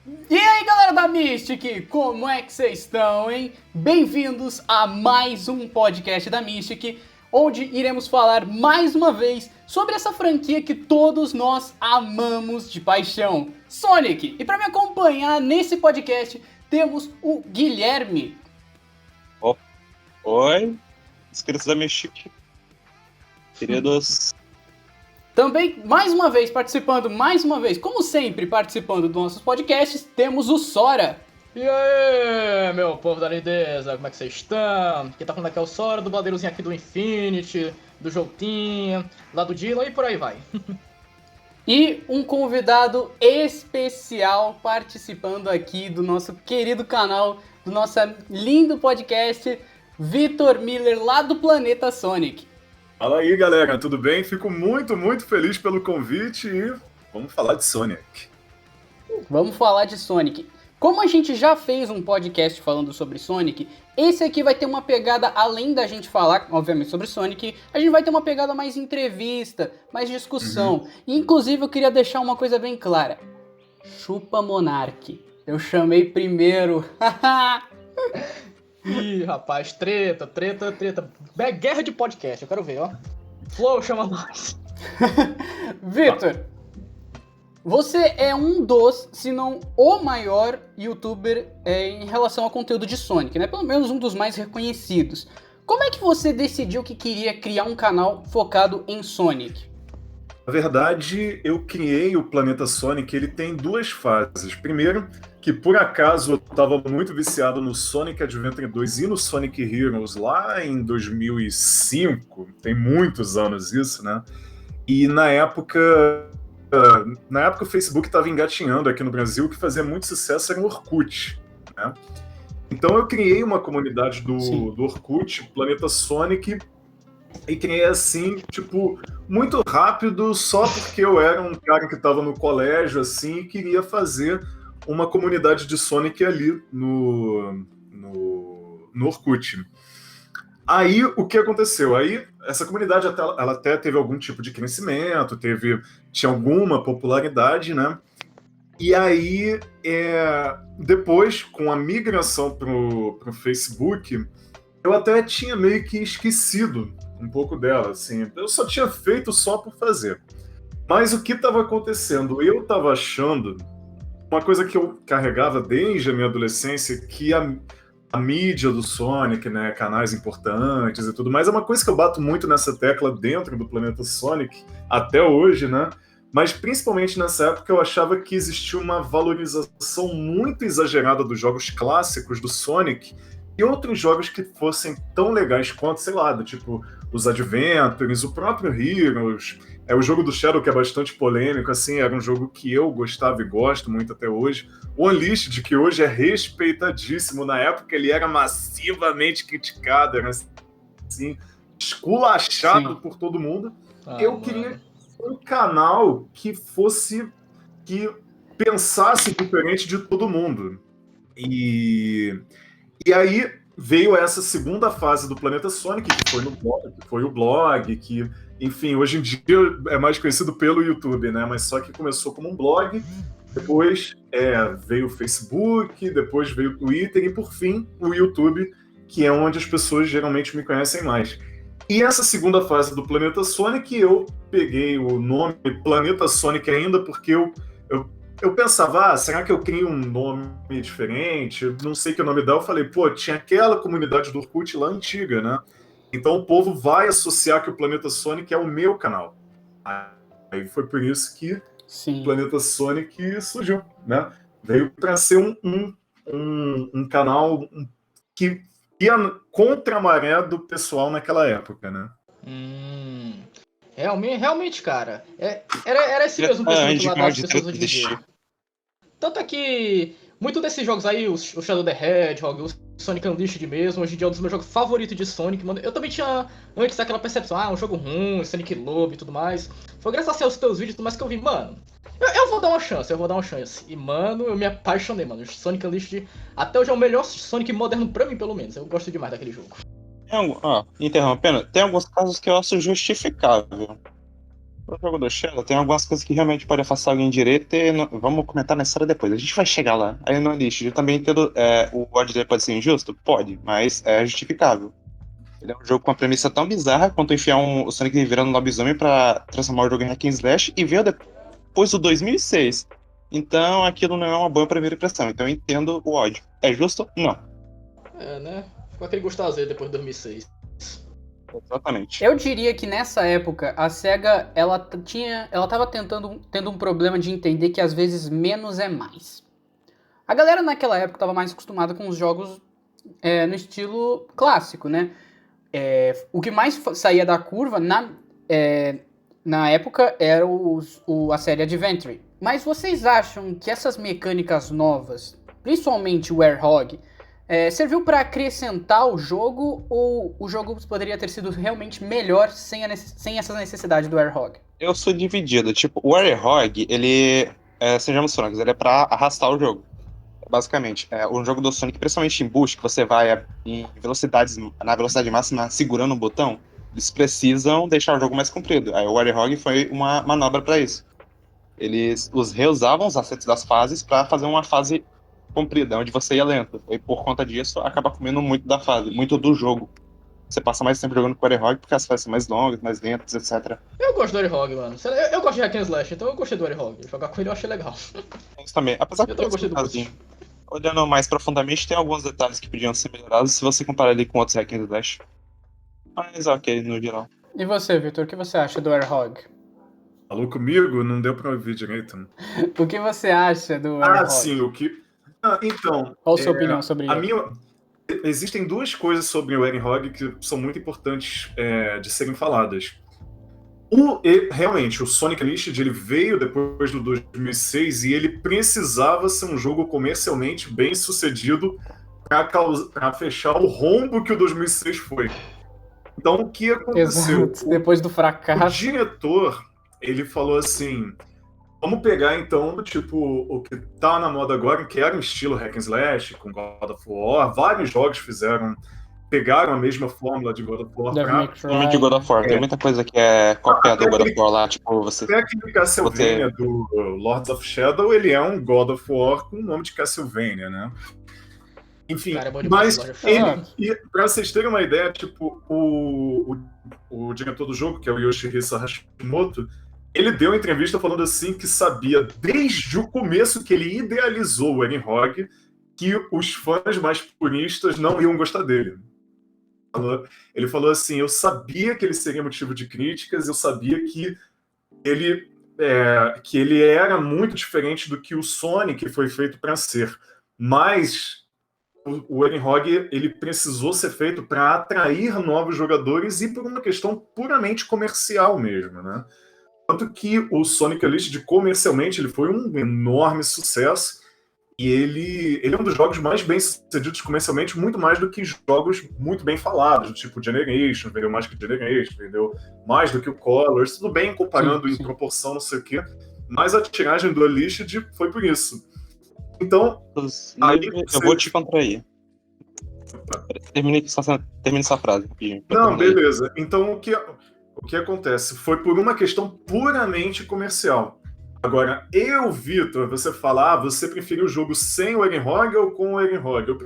E aí, galera da Mystic, como é que vocês estão, hein? Bem-vindos a mais um podcast da Mystic, onde iremos falar mais uma vez sobre essa franquia que todos nós amamos de paixão, Sonic. E para me acompanhar nesse podcast, temos o Guilherme. Oi, inscritos da Mystic, queridos. Também, mais uma vez, como sempre, participando dos nossos podcasts, temos o Sora. E aí, meu povo da lindeza, como é que vocês estão? Quem tá falando aqui é o Sora, do badeirozinho aqui do Infinity, do Joltinha, lá do Dylan e por aí vai. E um convidado especial participando aqui do nosso querido canal, do nosso lindo podcast, Vitor Miller, lá do Planeta Sonic. Fala aí, galera, tudo bem? Fico muito feliz pelo convite e vamos falar de Sonic. Vamos falar de Sonic. Como a gente já fez um podcast falando sobre Sonic, esse aqui vai ter uma pegada, além da gente falar, obviamente, sobre Sonic, a gente vai ter uma pegada mais entrevista, mais discussão. E, inclusive, eu queria deixar uma coisa bem clara. Chupa Monark. Eu chamei primeiro. Ih, rapaz, treta. Guerra de podcast, eu quero ver, ó. Flow, chama nós. Vitor, você é um dos, se não o maior youtuber em relação ao conteúdo de Sonic, né? Pelo menos um dos mais reconhecidos. Como é que você decidiu que queria criar um canal focado em Sonic? Na verdade, eu criei o Planeta Sonic, ele tem duas fases. Primeiro, que por acaso eu estava muito viciado no Sonic Adventure 2 e no Sonic Heroes lá em 2005, tem muitos anos isso, né? E na época o Facebook estava engatinhando aqui no Brasil, o que fazia muito sucesso era o Orkut, né? Então eu criei uma comunidade do Orkut, Planeta Sonic, e criei assim, tipo, muito rápido, só porque eu era um cara que estava no colégio, assim, e queria fazer uma comunidade de Sonic ali no Orkut. Aí, o que aconteceu? Aí, essa comunidade ela até teve algum tipo de crescimento, tinha alguma popularidade, né? E aí, depois, com a migração pro Facebook, eu até tinha meio que esquecido um pouco dela, assim. Eu só tinha feito só por fazer. Mas o que estava acontecendo? Eu estava achando uma coisa que eu carregava desde a minha adolescência, que a mídia do Sonic, né, canais importantes e tudo mais, é uma coisa que eu bato muito nessa tecla dentro do Planeta Sonic, até hoje, né? Mas principalmente nessa época eu achava que existia uma valorização muito exagerada dos jogos clássicos do Sonic e outros jogos que fossem tão legais quanto, sei lá, do tipo os Adventures, o próprio Heroes, o jogo do Shadow, que é bastante polêmico, assim, era um jogo que eu gostava e gosto muito até hoje. O Unleashed, que hoje é respeitadíssimo, na época ele era massivamente criticado, era assim, esculachado por todo mundo. Eu queria um canal que pensasse diferente de todo mundo. E aí veio essa segunda fase do Planeta Sonic, que foi o blog, que, enfim, hoje em dia é mais conhecido pelo YouTube, né? Mas só que começou como um blog, depois veio o Facebook, depois veio o Twitter e, por fim, o YouTube, que é onde as pessoas geralmente me conhecem mais. E essa segunda fase do Planeta Sonic, eu peguei o nome Planeta Sonic ainda porque eu pensava, será que eu crio um nome diferente? Eu não sei que nome dá. Eu falei, tinha aquela comunidade do Orkut lá antiga, né? Então o povo vai associar que o Planeta Sonic é o meu canal. Aí foi por isso que o Planeta Sonic surgiu, né? Veio para ser um canal que ia contra a maré do pessoal naquela época, né? Realmente, cara. Era esse mesmo pensamento lá das pessoas hoje em dia. Tanto é que muito desses jogos aí, o Shadow the Hedgehog, o Sonic Unleashed mesmo, hoje em dia é um dos meus jogos favoritos de Sonic, mano. Eu também tinha antes aquela percepção, um jogo ruim, Sonic Lobo e tudo mais. Foi graças aos teus vídeos e tudo mais que eu vi, mano, eu vou dar uma chance. E, mano, eu me apaixonei, mano. O Sonic Unleashed até hoje é o melhor Sonic moderno pra mim, pelo menos. Eu gosto demais daquele jogo. Interrompendo, tem alguns casos que eu acho justificável. O jogo do Shadow tem algumas coisas que realmente podem afastar alguém direito e vamos comentar na história depois. A gente vai chegar lá. Aí no Unleashed, eu também entendo, o ódio dele pode ser injusto? Pode, mas é justificável. Ele é um jogo com uma premissa tão bizarra quanto enfiar o Sonic virando lobisomem pra transformar o jogo em hack and slash e veio depois do 2006. Então aquilo não é uma boa primeira impressão. Então eu entendo o ódio. É justo? Não. É, né? Ficou aquele gosto azedo depois de 2006. Exatamente. Eu diria que nessa época a SEGA ela tava tendo um problema de entender que às vezes menos é mais. A galera naquela época estava mais acostumada com os jogos no estilo clássico, né? O que mais saía da curva na época era a série Adventure. Mas vocês acham que essas mecânicas novas, principalmente o Warhog, serviu para acrescentar o jogo, ou o jogo poderia ter sido realmente melhor sem essa necessidade do Warhog? Eu sou dividido. Tipo, o Warhog, ele, sejamos francos, ele é pra arrastar o jogo. Basicamente, um jogo do Sonic, principalmente em boost, que você vai na velocidade máxima segurando um botão, eles precisam deixar o jogo mais comprido. Aí o Warhog foi uma manobra para isso. Eles reusavam os assets das fases para fazer uma fase comprida, onde você ia lento. E por conta disso, acaba comendo muito da fase, muito do jogo. Você passa mais tempo jogando com o Warhog porque as fases são mais longas, mais lentas, etc. Eu gosto do Warhog, mano. Eu gosto de Hack and Slash, então eu gostei do Warhog. Jogar com ele eu achei legal. Isso também. Apesar que Eu também gostei do Boost. olhando mais profundamente, tem alguns detalhes que podiam ser melhorados se você comparar ele com outros Hack and Slash. Mas ok, no geral. E você, Victor, o que você acha do Warhog? Falou comigo? Não deu pra ouvir direito. O que você acha do Warhog? Sim, o que... então... Qual a sua opinião sobre ele? Existem duas coisas sobre o Warhog que são muito importantes de serem faladas. Realmente, o Sonic Unleashed ele veio depois do 2006 e ele precisava ser um jogo comercialmente bem sucedido para fechar o rombo que o 2006 foi. Então, o que aconteceu? Exato. Depois do fracasso. O diretor, ele falou assim, vamos pegar então o que tá na moda agora, que era um estilo hack and slash, com God of War, vários jogos pegaram a mesma fórmula de God of War Principalmente God of War, tem muita coisa que é cópia do God of War lá, tipo você... Até aquele Castlevania do Lords of Shadow, ele é um God of War com o nome de Castlevania, né? Enfim, Cara, mas pra vocês terem uma ideia, tipo, o diretor do jogo, que é o Yoshihisa Hashimoto, ele deu uma entrevista falando assim que sabia desde o começo que ele idealizou o Warhog que os fãs mais puristas não iam gostar dele. Ele falou assim, eu sabia que ele seria motivo de críticas, eu sabia que ele era muito diferente do que o Sonic foi feito para ser, mas o Warhog ele precisou ser feito para atrair novos jogadores e por uma questão puramente comercial mesmo, né? Tanto que o Sonic Unleashed comercialmente ele foi um enorme sucesso e ele é um dos jogos mais bem sucedidos comercialmente, muito mais do que jogos muito bem falados, do tipo Generation, vendeu mais que Generation, vendeu mais do que o Colors, tudo bem comparando em proporção, não sei o quê, mas a tiragem do Unleashed foi por isso. Então, eu vou te contrair. Termine essa frase. Não, beleza. Então, o que acontece? Foi por uma questão puramente comercial. Agora, Vitor, você fala, você preferiu o jogo sem o Warhog ou com o Warhog? Eu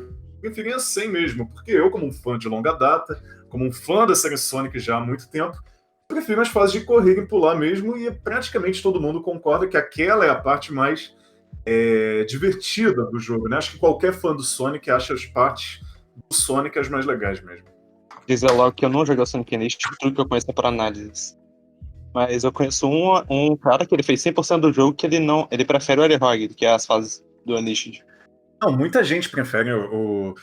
preferia sem mesmo, porque eu, como um fã de longa data, como um fã da série Sonic já há muito tempo, prefiro as fases de correr e pular mesmo, e praticamente todo mundo concorda que aquela é a parte mais divertida do jogo, né? Acho que qualquer fã do Sonic acha as partes do Sonic as mais legais mesmo. Dizer logo que eu não joguei o Sonic Unleashed, tudo que eu conheço é por análises. Mas eu conheço um cara que ele fez 100% do jogo que ele prefere o Warhog do que as fases do Unleashed. Não, muita gente prefere o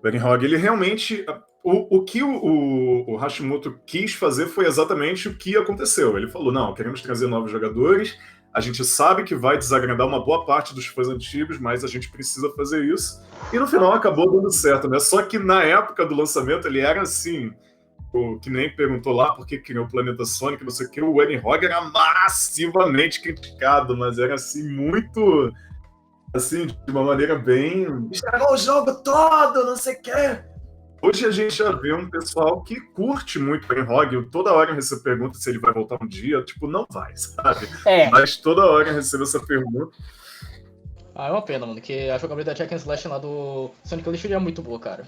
Warhog. Ele realmente... O que o Hashimoto quis fazer foi exatamente o que aconteceu. Ele falou, não, queremos trazer novos jogadores, a gente sabe que vai desagradar uma boa parte dos fãs antigos, mas a gente precisa fazer isso. E no final acabou dando certo, né? Só que na época do lançamento ele era assim... que nem perguntou lá por que criou o Planeta Sonic, não sei o que, o Warhog era massivamente criticado, mas era assim, muito, assim, de uma maneira bem... estragou o jogo todo, não sei o que. Hoje a gente já vê um pessoal que curte muito o Warhog. Toda hora eu recebo pergunta se ele vai voltar um dia. Tipo, não vai, sabe? Mas toda hora eu recebo essa pergunta. É uma pena, mano, que a jogabilidade hack and slash lá do Sonic Unleashed é muito boa, cara.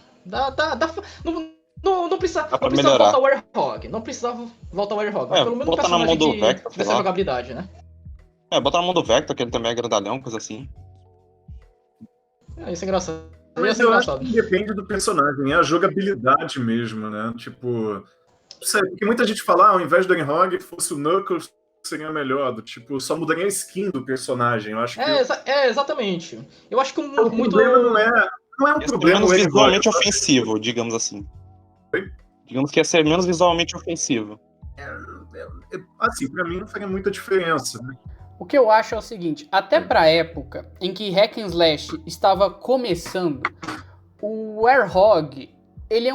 Não precisava voltar o Warhog. Não precisava voltar o Warhog. Mas pelo menos bota na mão do Vector, dessa jogabilidade, né? Bota na mão do Vector, que ele também é grandalhão, coisa assim. Isso é engraçado. Mas eu acho que depende do personagem, é a jogabilidade mesmo, né? Tipo, porque muita gente fala, ao invés do Warhog fosse o Knuckles, seria melhor, tipo, só mudaria a skin do personagem. Eu acho que exatamente. Eu acho que o problema não é um problema menos visualmente ofensivo, digamos assim. Digamos que ia ser menos visualmente ofensivo. Assim, pra mim não faria muita diferença, né? O que eu acho é o seguinte, até pra época em que Hack and Slash estava começando, o Warhog, ele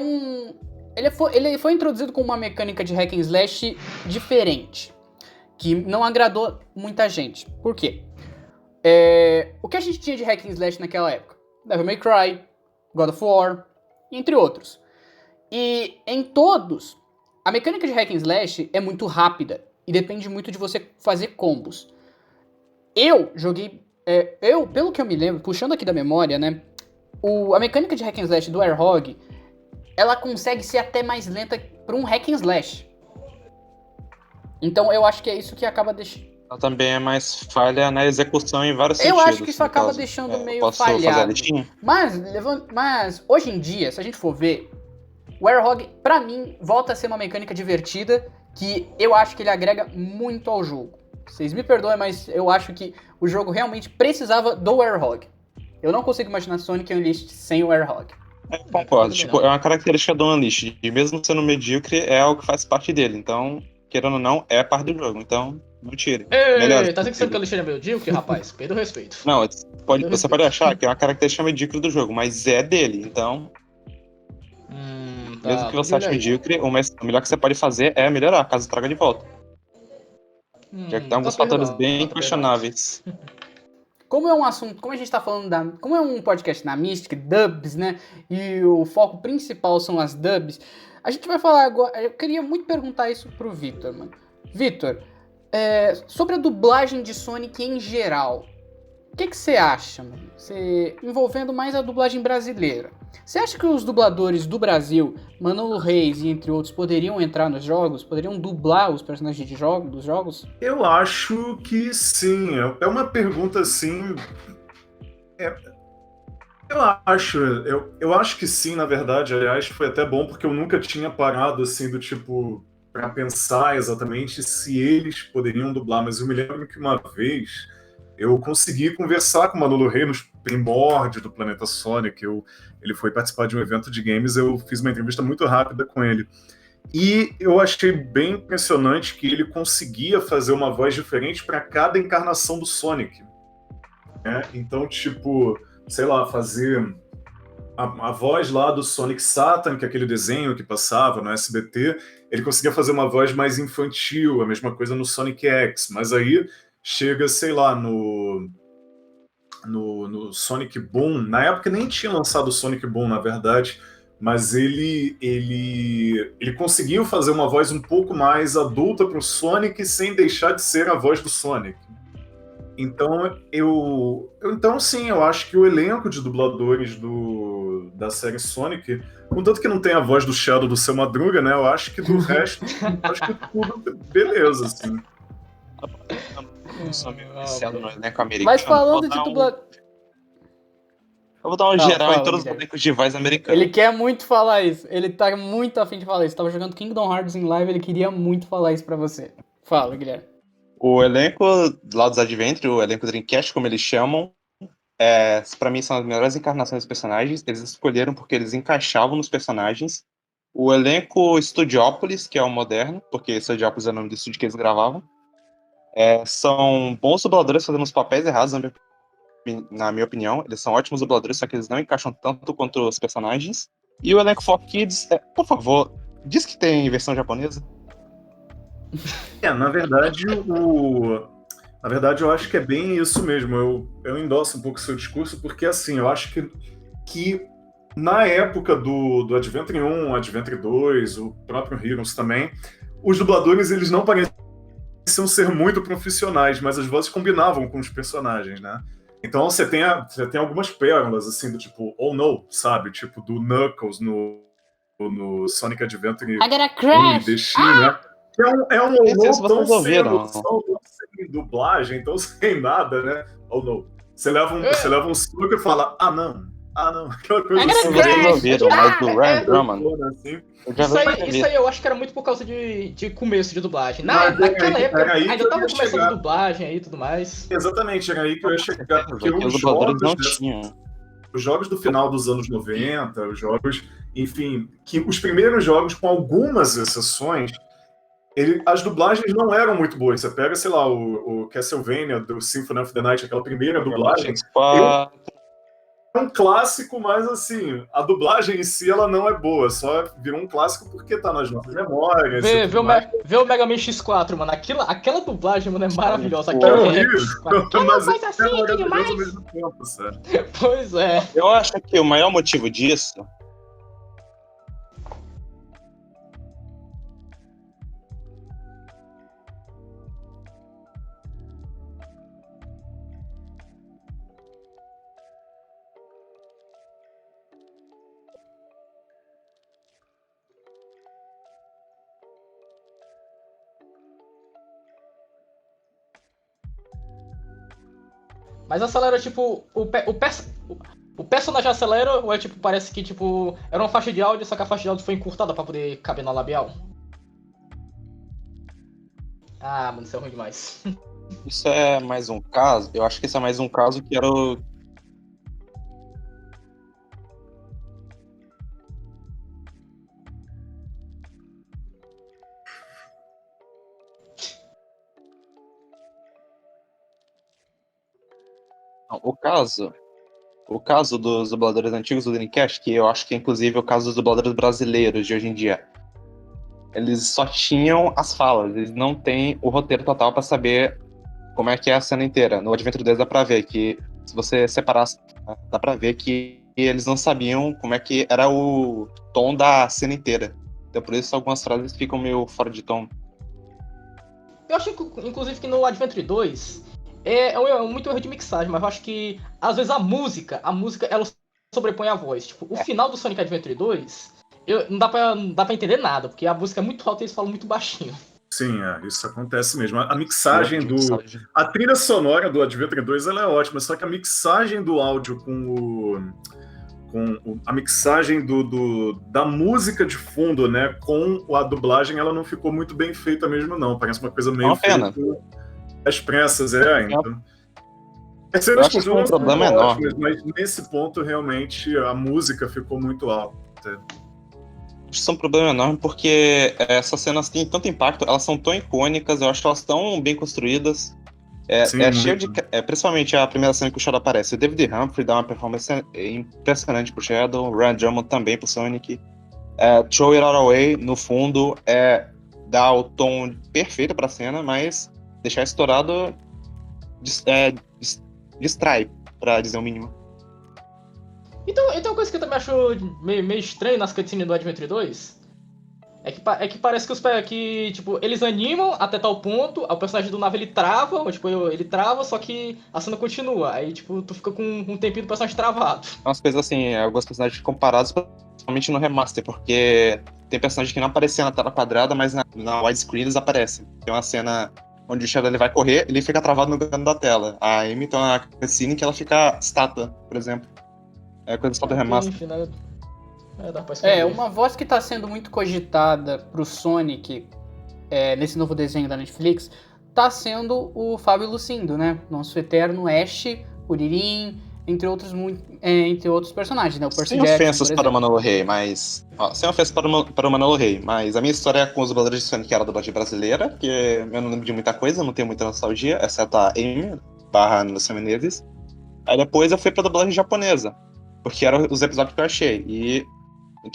foi introduzido com uma mecânica de Hack and Slash diferente, que não agradou muita gente. Por quê? O que a gente tinha de Hack and Slash naquela época? Devil May Cry, God of War, entre outros. E em todos, a mecânica de Hack and Slash é muito rápida e depende muito de você fazer combos. Eu joguei... pelo que eu me lembro, puxando aqui da memória, né? A mecânica de Hack and Slash do Warhog, ela consegue ser até mais lenta para um Hack and Slash. Então eu acho que é isso que acaba deixando... Ela também é mais falha na execução em vários sentidos. Eu acho que isso acaba deixando meio falhado. Mas hoje em dia, se a gente for ver, o Warhog, pra mim, volta a ser uma mecânica divertida que eu acho que ele agrega muito ao jogo. Vocês me perdoem, mas eu acho que o jogo realmente precisava do Warhog. Eu não consigo imaginar Sonic Unleashed sem o Warhog. Concordo, é uma característica do Unleashed, e mesmo sendo medíocre, é algo que faz parte dele, então, querendo ou não, é parte do jogo, então, não tire. Ei, tá dizendo que Sonic Unleashed é medíocre, rapaz? Perdeu o respeito. Não, você pode achar que é uma característica medíocre do jogo, mas é dele, então... mesmo que você ache medíocre, o melhor que você pode fazer é melhorar, caso traga de volta. Já que tem alguns fatores bem questionáveis. Como é um assunto, como a gente tá falando como é um podcast na Mystic, dubs, né? E o foco principal são as dubs, a gente vai falar agora. Eu queria muito perguntar isso pro Vitor, mano. Vitor, sobre a dublagem de Sonic em geral, o que você acha, mano? Envolvendo mais a dublagem brasileira. Você acha que os dubladores do Brasil, Manolo Reis e entre outros, poderiam entrar nos jogos? Poderiam dublar os personagens dos jogos? Eu acho que sim. É uma pergunta assim... Eu acho que sim, na verdade. Aliás, foi até bom porque eu nunca tinha parado assim do tipo para pensar exatamente se eles poderiam dublar, mas eu me lembro que uma vez eu consegui conversar com o Manolo Reis nos primórdios do Planeta Sonic. Ele foi participar de um evento de games, eu fiz uma entrevista muito rápida com ele. E eu achei bem impressionante que ele conseguia fazer uma voz diferente para cada encarnação do Sonic. Então, tipo, sei lá, fazer a voz lá do Sonic Satan, que é aquele desenho que passava no SBT, ele conseguia fazer uma voz mais infantil, a mesma coisa no Sonic X, mas aí chega, sei lá, no Sonic Boom. Na época nem tinha lançado o Sonic Boom, na verdade, mas ele conseguiu fazer uma voz um pouco mais adulta para o Sonic sem deixar de ser a voz do Sonic. Então, então sim, eu acho que o elenco de dubladores da série Sonic, contanto que não tem a voz do Shadow do Seu Madruga, né? Eu acho que do resto, acho que tudo beleza, assim. Mas falando de dublador... Eu vou dar uma geral em todos os bonecos de voz americanos. Ele quer muito falar isso. Ele tá muito afim de falar isso. Tava jogando Kingdom Hearts em live, ele queria muito falar isso pra você. Fala, Guilherme. O elenco lá dos Adventure, o elenco Dreamcast, como eles chamam, pra mim são as melhores encarnações dos personagens. Eles escolheram porque eles encaixavam nos personagens. O elenco Studiopolis, que é o moderno, porque Studiopolis é o nome do estúdio que eles gravavam. São bons dubladores fazendo os papéis errados, na minha opinião. Eles são ótimos dubladores, só que eles não encaixam tanto quanto os personagens. E o elenco 4Kids, por favor, diz que tem versão japonesa. Na verdade, eu acho que é bem isso mesmo. Eu endosso um pouco o seu discurso, porque assim, eu acho que Na época do Adventure 1, Adventure 2, o próprio Heroes também, os dubladores eles não pareciam ser muito profissionais, mas as vozes combinavam com os personagens, né? Então você tem algumas pérolas, assim, do tipo, oh no, sabe? Tipo, do Knuckles no Sonic Adventure I gotta 1 crash! The Shin, né? É um oh Esse no vocês ouviram. tão sem dublagem, tão sem nada, né? Oh no. Você leva um soco e fala, ah não, aquela coisa I gotta assim. Vocês ouviram, mas do Ryan é. Drummond, Assim. eu já vi Isso aí eu acho que era muito por causa de começo de dublagem. Mas Naquela era época aí que ainda eu tava ia começando chegar. dublagem aí e tudo mais. Exatamente, era aí que eu ia chegar, porque porque os dubladores não tinham. os jogos do final dos anos 90, os jogos, enfim, que os primeiros jogos, com algumas exceções, as dublagens não eram muito boas. Você pega, sei lá, o Castlevania do Symphony of the Night, aquela primeira dublagem, é um clássico, mas assim, a dublagem em si ela não é boa, só virou um clássico porque tá nas nossas memórias. Vê o Mega Man X4, mano. Aquela dublagem, mano, é maravilhosa. É horrível, Mas mas assim, é que maravilhoso demais. ao mesmo tempo, sabe? Pois é. Eu acho que o maior motivo disso Mas acelera, tipo, o personagem acelera ou é tipo, parece que, tipo, era uma faixa de áudio, só que a faixa de áudio foi encurtada pra poder caber na labial? Ah, mano, isso é ruim demais. Isso é mais um caso. Eu acho que isso é mais um caso que era o. Não, o caso dos dubladores antigos do Dreamcast, que eu acho que é inclusive o caso dos dubladores brasileiros de hoje em dia. Eles só tinham as falas, eles não têm o roteiro total pra saber como é que é a cena inteira. No Adventure 2 dá pra ver que, se você separar, dá pra ver que eles não sabiam como é que era o tom da cena inteira. Então por isso algumas frases ficam meio fora de tom. Eu acho, inclusive, que no Adventure 2 é muito erro de mixagem, mas eu acho que, às vezes, a música, ela sobrepõe a voz. Tipo, o final do Sonic Adventure 2, não dá pra entender nada, porque a música é muito alta e eles falam muito baixinho. Sim, isso acontece mesmo. A mixagem a trilha sonora do Adventure 2 ela é ótima, só que a mixagem do áudio a mixagem da música de fundo, né, com a dublagem, ela não ficou muito bem feita mesmo, não. Parece uma coisa meio pena. As pressas, então. Eu acho que é um problema enorme. Mas nesse ponto, realmente, a música ficou muito alta. Isso é um problema enorme porque essas cenas têm tanto impacto, elas são tão icônicas, eu acho que elas estão bem construídas. Sim, Cheio de. Principalmente a primeira cena que o Shadow aparece. O David Humphrey dá uma performance impressionante pro Shadow, o Ryan Drummond também pro Sonic. Throw It All Away, no fundo, dá o tom perfeito pra cena, mas deixar estourado distrai, pra dizer o mínimo. Então, uma coisa que eu também acho meio estranho nas cutscenes do Adventure 2 é que parece que tipo, eles animam até tal ponto, o personagem do nave ele trava, ou, tipo, ele trava, só que a cena continua. Aí, tipo, tu fica com um tempinho do personagem travado. Umas coisas assim, alguns personagens comparados, principalmente no remaster, porque tem personagens que não apareciam na tela quadrada, mas na widescreen eles aparecem. Tem uma cena onde o Shadow ele vai correr, ele fica travado no canto da tela. A Amy tem uma cutscene que ela fica estátua, por exemplo. É coisa só do remaster. Enfim, né? Dá pra esconder. Uma voz que tá sendo muito cogitada pro Sonic nesse novo desenho da Netflix tá sendo o Fábio Lucindo, né? Nosso eterno Ash, Kuririn, entre outros personagens, né? O Percy Sem Jackson, ofensas para o Manolo Rey, mas... sem ofensas para o Manolo Rey, mas a minha história é com os dubladores de Sonic era a dublagem brasileira, que eu não lembro de muita coisa, não tenho muita nostalgia, exceto a Amy, Nelson Menezes. Aí depois eu fui pra dublagem japonesa, porque eram os episódios que eu achei,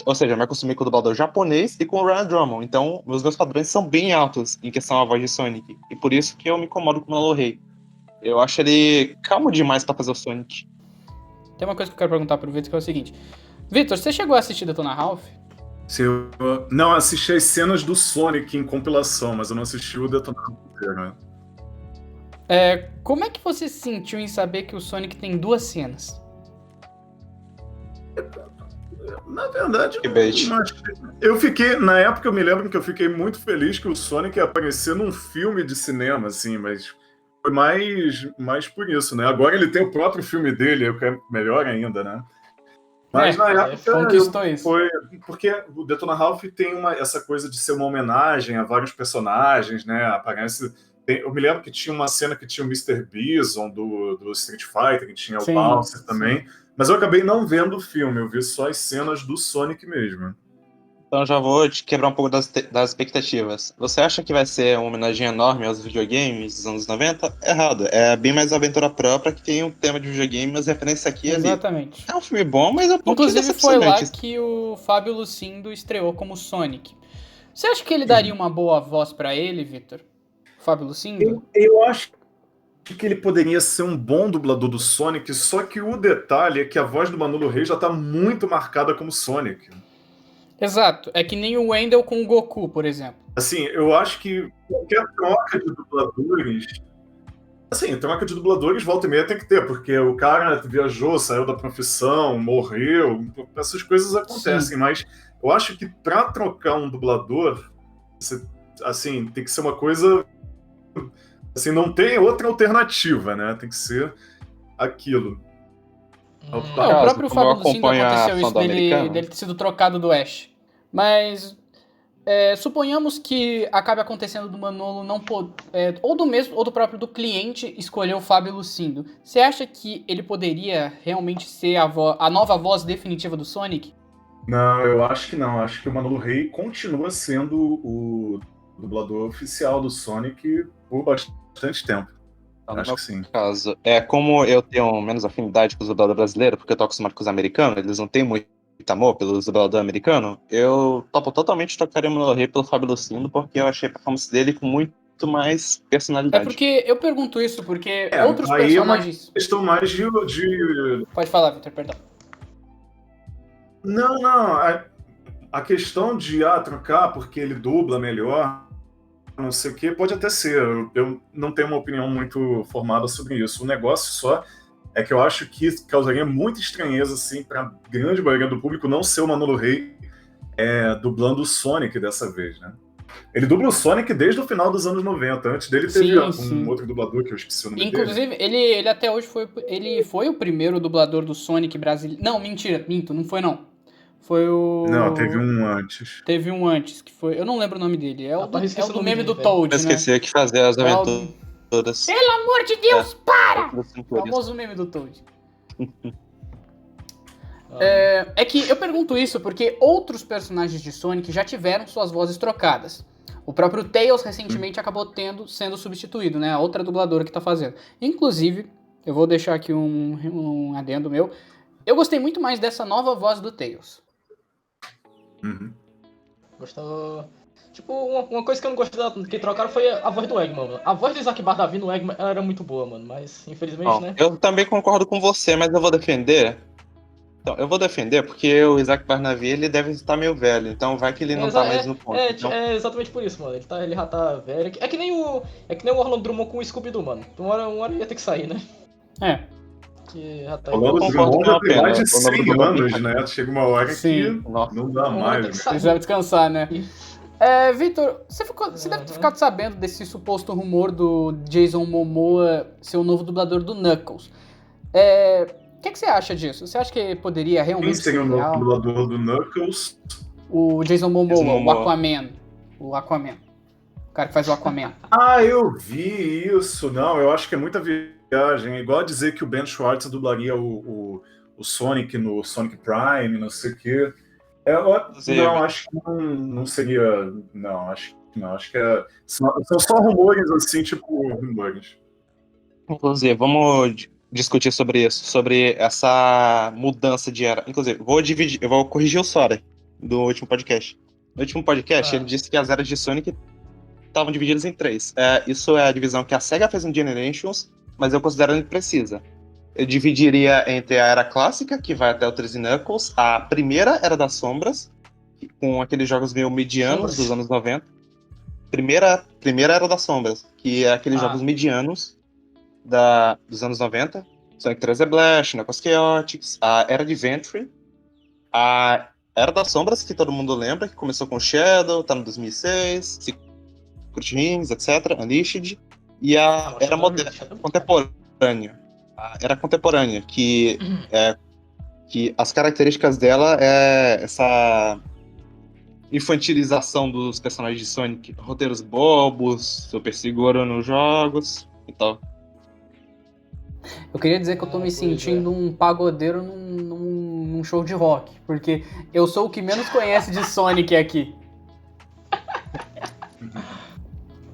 ou seja, eu me acostumei com o dublador japonês e com o Ryan Drummond. Então, meus padrões são bem altos em questão à voz de Sonic. E por isso que eu me incomodo com o Manolo Rey. Eu acho ele calmo demais pra fazer o Sonic. Tem uma coisa que eu quero perguntar pro Vitor, que é o seguinte. Vitor, você chegou a assistir Detona Ralph? Não, assisti as cenas do Sonic em compilação, mas eu não assisti o Detonado inteiro, né? Como é que você se sentiu em saber que o Sonic tem 2 cenas? Na verdade, Debate. eu fiquei. Na época eu me lembro que eu fiquei muito feliz que o Sonic ia aparecer num filme de cinema, assim, mas foi mais por isso, né? Agora ele tem o próprio filme dele, o que é melhor ainda, né? Mas na época conquistou isso. Foi porque o Detona Ralph tem essa coisa de ser uma homenagem a vários personagens, né? Aparece. Eu me lembro que tinha uma cena que tinha o Mr. Bison do Street Fighter, que tinha o Bowser também. Mas eu acabei não vendo o filme, eu vi só as cenas do Sonic mesmo. Então já vou te quebrar um pouco das expectativas. Você acha que vai ser uma homenagem enorme aos videogames dos anos 90? Errado. É bem mais aventura própria que tem um tema de videogame, mas referência aqui e ali. Exatamente. É um filme bom, mas é um pouquinho Inclusive foi lá decepcionante. que o Fábio Lucindo estreou como Sonic. Você acha que ele daria uma boa voz pra ele, Vitor? Fábio Lucindo? Eu acho que ele poderia ser um bom dublador do Sonic, só que o detalhe é que a voz do Manolo Rey já tá muito marcada como Sonic. Exato, é que nem o Wendell com o Goku, por exemplo. Assim, eu acho que qualquer troca de dubladores... Assim, troca de dubladores volta e meia tem que ter, porque o cara viajou, saiu da profissão, morreu, essas coisas acontecem, mas eu acho que pra trocar um dublador, assim, tem que ser uma coisa... Assim, não tem outra alternativa, né? Tem que ser aquilo. O próprio Fábio Lucindo aconteceu isso dele ter sido trocado do Ash. Mas suponhamos que acabe acontecendo do Manolo não ou do mesmo ou do próprio do cliente escolher o Fábio Lucindo. Você acha que ele poderia realmente ser a nova voz definitiva do Sonic? Não, eu acho que não. Acho que o Manolo Rey continua sendo o dublador oficial do Sonic por bastante tempo. Acho que sim. Caso, como eu tenho menos afinidade com os dubladores brasileiros, porque eu tô acostumado com os americanos, eles não têm muito amor pelos dubladores americanos, eu topo totalmente trocar o Manolo Rey pelo Fábio Lucindo, porque eu achei a performance dele com muito mais personalidade. É porque eu pergunto isso porque outros personagens... É uma questão mais de... Pode falar, Vitor, perdão. Não. A questão de trocar porque ele dubla melhor, não sei o que, pode até ser. Eu não tenho uma opinião muito formada sobre isso. O negócio só é que eu acho que causaria muita estranheza, assim, pra grande maioria do público não ser o Manolo Rey dublando o Sonic dessa vez, né? Ele dubla o Sonic desde o final dos anos 90. Antes dele teve um outro dublador que eu esqueci o nome dele. Inclusive, ele até hoje foi o primeiro dublador do Sonic brasileiro. Não, mentira, minto, não foi não. Foi o... Não, teve um antes. Teve um antes, que foi... Eu não lembro o nome dele. É o do meme do Velho. Toad, Eu esqueci que fazer as aventuras. Pelo amor de Deus, para! O famoso meme do Toad. É que eu pergunto isso porque outros personagens de Sonic já tiveram suas vozes trocadas. O próprio Tails recentemente acabou sendo substituído, né? A outra dubladora que tá fazendo. Inclusive, eu vou deixar aqui um adendo meu. Eu gostei muito mais dessa nova voz do Tails. Uhum. Gostou. Tipo, uma coisa que eu não gostei que trocaram foi a voz do Eggman, mano. A voz do Isaac Bardavi no Eggman ela era muito boa, mano. Mas, infelizmente, né? Eu também concordo com você, mas eu vou defender. Então, eu vou defender porque o Isaac Barnaby, ele deve estar meio velho, então vai que ele não tá mais no ponto. É exatamente por isso, mano. Ele já tá velho. É que nem o Orlando Drummond com o Scooby-Doo, mano. Uma hora ia ter que sair, né? Que já tá Orlando Drummond já tem mais de 100 anos, né? Chega uma hora que não dá mais. Precisa descansar, né? Vitor, você deve ter ficado sabendo desse suposto rumor do Jason Momoa ser o novo dublador do Knuckles. O que você acha disso? Você acha que poderia realmente ser o novo dublador do Knuckles? O Jason Momoa, o Aquaman. O Aquaman. O cara que faz o Aquaman. Eu vi isso. Não, eu acho que é muita viagem. É igual dizer que o Ben Schwartz dublaria o Sonic no Sonic Prime, não sei o quê. Não, acho que não seria... Não, acho que são só rumores, assim, tipo rumores. Inclusive, vamos discutir sobre isso, sobre essa mudança de era. Inclusive, eu vou corrigir o Sora do último podcast. No último podcast, ele disse que as eras de Sonic estavam divididas em 3. Isso é a divisão que a SEGA fez no Generations, mas eu considero imprecisa. eu dividiria entre a Era Clássica, que vai até o 3 Knuckles, a primeira Era das Sombras, com aqueles jogos meio medianos dos anos 90. Primeira Era das Sombras, que é aqueles jogos medianos dos anos 90. Sonic 3D Blast, Knuckles Chaotix, a Era de Venture, a Era das Sombras, que todo mundo lembra, que começou com Shadow, tá no 2006, Secret Rings, etc., Unleashed, e a Era Contemporânea. A Era Contemporânea, que as características dela é essa infantilização dos personagens de Sonic, roteiros bobos, super seguro nos jogos e tal. Eu queria dizer que eu tô me sentindo um pagodeiro num show de rock, porque eu sou o que menos conhece de Sonic aqui.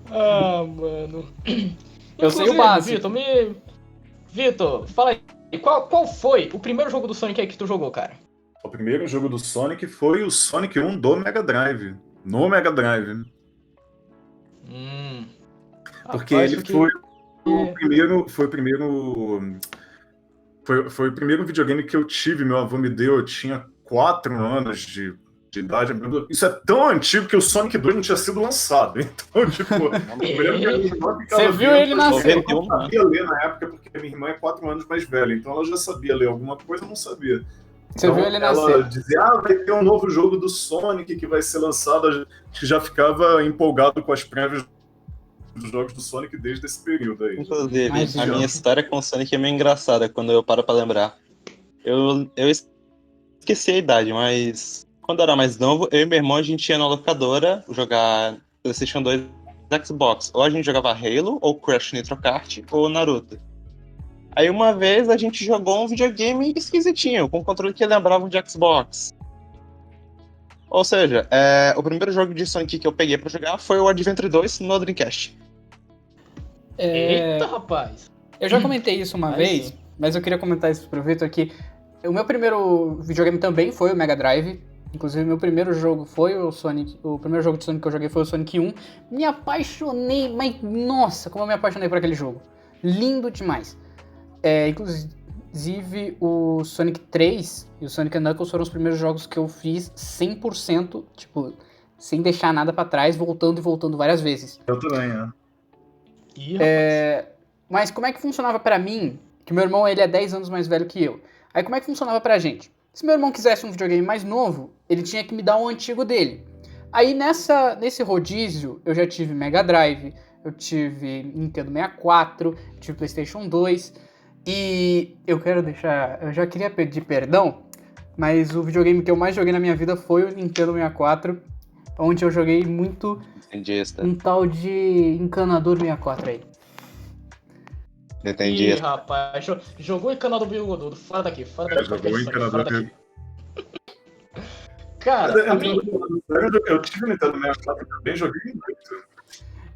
Mano. Eu sei o básico. Vitor, fala aí, qual foi o primeiro jogo do Sonic aí que tu jogou, cara? O primeiro jogo do Sonic foi o Sonic 1 do Mega Drive. No Mega Drive. Porque ele foi o primeiro videogame que eu tive, meu avô me deu, eu tinha 4 anos de idade. Isso é tão antigo que o Sonic 2 não tinha sido lançado. Então, tipo, você viu ele nascer. Eu não sabia ler na época, porque minha irmã é 4 anos mais velha, então ela já sabia ler alguma coisa, eu não sabia. Você viu ele nascer. Ela dizia, vai ter um novo jogo do Sonic que vai ser lançado. A gente já ficava empolgado com as prévias dos jogos do Sonic desde esse período aí. Inclusive, a minha história com o Sonic é meio engraçada quando eu paro pra lembrar. Eu esqueci a idade, mas quando eu era mais novo, eu e meu irmão, a gente ia na locadora jogar PlayStation 2 e Xbox. Ou a gente jogava Halo, ou Crash Nitro Kart, ou Naruto. Aí uma vez a gente jogou um videogame esquisitinho, com um controle que lembrava de Xbox. Ou seja, o primeiro jogo de Sonic que eu peguei pra jogar foi o Adventure 2 no Dreamcast. Eita, rapaz! Eu já comentei isso uma vez, mas eu queria comentar isso pro Vitor aqui. O meu primeiro videogame também foi o Mega Drive. Inclusive, meu primeiro jogo foi o Sonic. O primeiro jogo de Sonic que eu joguei foi o Sonic 1. Me apaixonei, mas nossa, como eu me apaixonei por aquele jogo. Lindo demais. Inclusive, o Sonic 3 e o Sonic Knuckles foram os primeiros jogos que eu fiz 100%, tipo, sem deixar nada pra trás, voltando e voltando várias vezes. Eu também, Mas como é que funcionava pra mim? Que meu irmão, ele é 10 anos mais velho que eu. Aí como é que funcionava pra gente? Se meu irmão quisesse um videogame mais novo, ele tinha que me dar um antigo dele. Aí nesse rodízio, eu já tive Mega Drive, eu tive Nintendo 64, eu tive PlayStation 2... E eu já queria pedir perdão, mas o videogame que eu mais joguei na minha vida foi o Nintendo 64, onde eu joguei muito um tal de Encanador 64 aí. Entendi. Rapaz, jogou Encanador Bigodudo, fora daqui. Jogou Encanador. Cara, eu tive o Nintendo 64 também, joguei muito.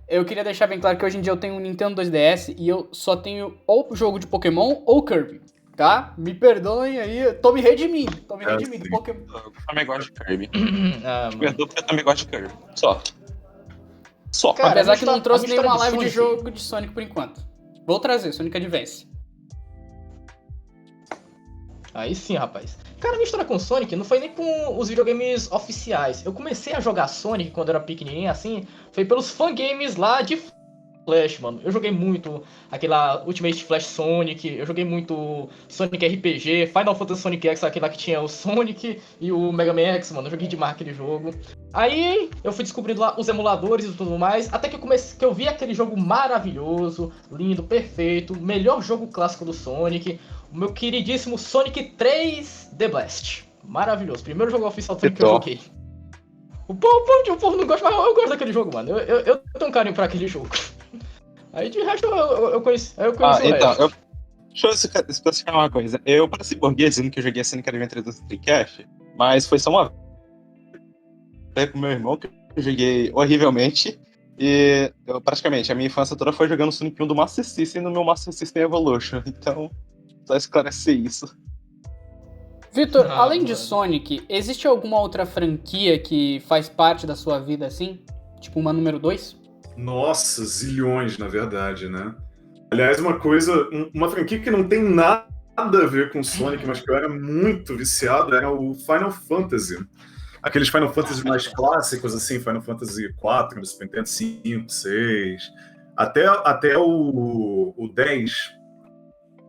Eu queria deixar bem claro que hoje em dia eu tenho um Nintendo 2DS e eu só tenho ou jogo de Pokémon ou Kirby, tá? Me perdoem aí, tô me redimindo do Pokémon. Eu também gosto de Kirby. Perdoa porque eu também gosto de Kirby. Só. Cara, apesar que não trouxe nenhuma live de jogo de Sonic por enquanto. Vou trazer, Sonic Advance. Aí sim, rapaz. Cara, minha história com Sonic não foi nem com os videogames oficiais. Eu comecei a jogar Sonic quando eu era pequenininho, assim, foi pelos fangames lá de Flash, mano. Eu joguei muito aquela Ultimate Flash Sonic, eu joguei muito Sonic RPG, Final Fantasy Sonic X, aquele lá que tinha o Sonic e o Mega Man X, mano. Eu joguei demais aquele jogo. Aí eu fui descobrindo lá os emuladores e tudo mais, até que eu vi aquele jogo maravilhoso, lindo, perfeito, melhor jogo clássico do Sonic, o meu queridíssimo Sonic 3 The Blast. Maravilhoso, primeiro jogo oficial do Sonic que eu joguei. O povo não gosta, mas eu gosto daquele jogo, mano. Eu tenho um carinho pra aquele jogo. Aí de resto eu conheci o resto. Deixa eu especificar uma coisa. Eu pareci burguês dizendo que eu joguei a Sonic Adventure do Dreamcast, mas foi só uma vez com meu irmão que eu joguei horrivelmente. E praticamente a minha infância toda foi jogando Sonic 1 do Master System no meu Master System Evolution. Então, só esclarecer isso. Vitor, além de Sonic, existe alguma outra franquia que faz parte da sua vida assim? Tipo uma número 2? Nossa, zilhões, na verdade, né? Aliás, uma franquia que não tem nada a ver com Sonic, mas que eu era muito viciado, era o Final Fantasy. Aqueles Final Fantasy mais clássicos, assim, Final Fantasy IV, no Super Nintendo, 5, 6, até o 10,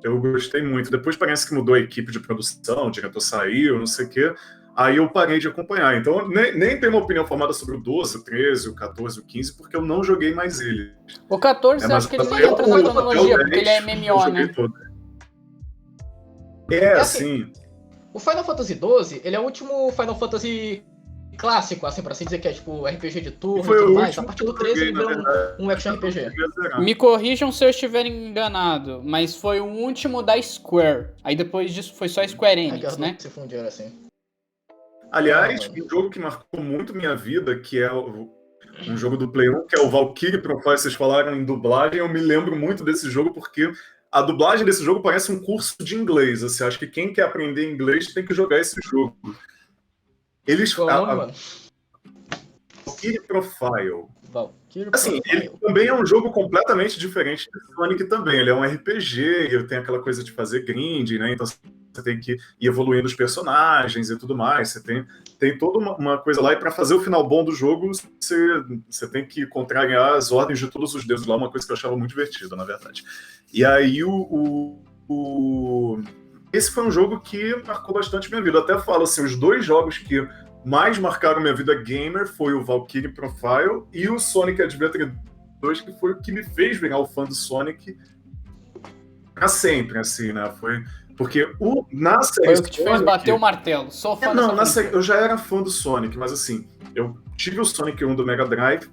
eu gostei muito. Depois parece que mudou a equipe de produção, o diretor saiu, não sei o quê. Aí eu parei de acompanhar. Então, nem tenho uma opinião formada sobre o 12, o 13, o 14, o 15, porque eu não joguei mais ele. O 14, eu acho que ele nem entra na cronologia, porque ele é MMO, né? Assim, o Final Fantasy XII, ele é o último Final Fantasy clássico, assim, pra assim dizer, que é tipo RPG de turno e tudo mais. A partir do 13 ele virou um action RPG. Me corrijam se eu estiver enganado, mas foi o último da Square. Aí depois disso foi só Square Enix, né? Se fundiram assim. Aliás, um jogo que marcou muito minha vida, que é um jogo do Play 1, que é o Valkyrie Profile. Vocês falaram em dublagem, eu me lembro muito desse jogo, porque a dublagem desse jogo parece um curso de inglês. Assim, acho que quem quer aprender inglês tem que jogar esse jogo. Eles falam. Valkyrie Profile. Assim, ele também é um jogo completamente diferente do Sonic também. Ele é um RPG, ele tem aquela coisa de fazer grind, né? Então você tem que ir evoluindo os personagens e tudo mais. Você tem toda uma coisa lá, e para fazer o final bom do jogo, você tem que contrariar as ordens de todos os deuses lá, uma coisa que eu achava muito divertida, na verdade. E aí esse foi um jogo que marcou bastante minha vida. Eu até falo assim, os dois jogos que mais marcaram minha vida gamer foi o Valkyrie Profile e o Sonic Adventure 2, que foi o que me fez virar o fã do Sonic pra sempre, assim, né? Foi porque na série foi o que te fez bater o martelo. Sou fã eu já era fã do Sonic, mas assim, eu tive o Sonic 1 do Mega Drive,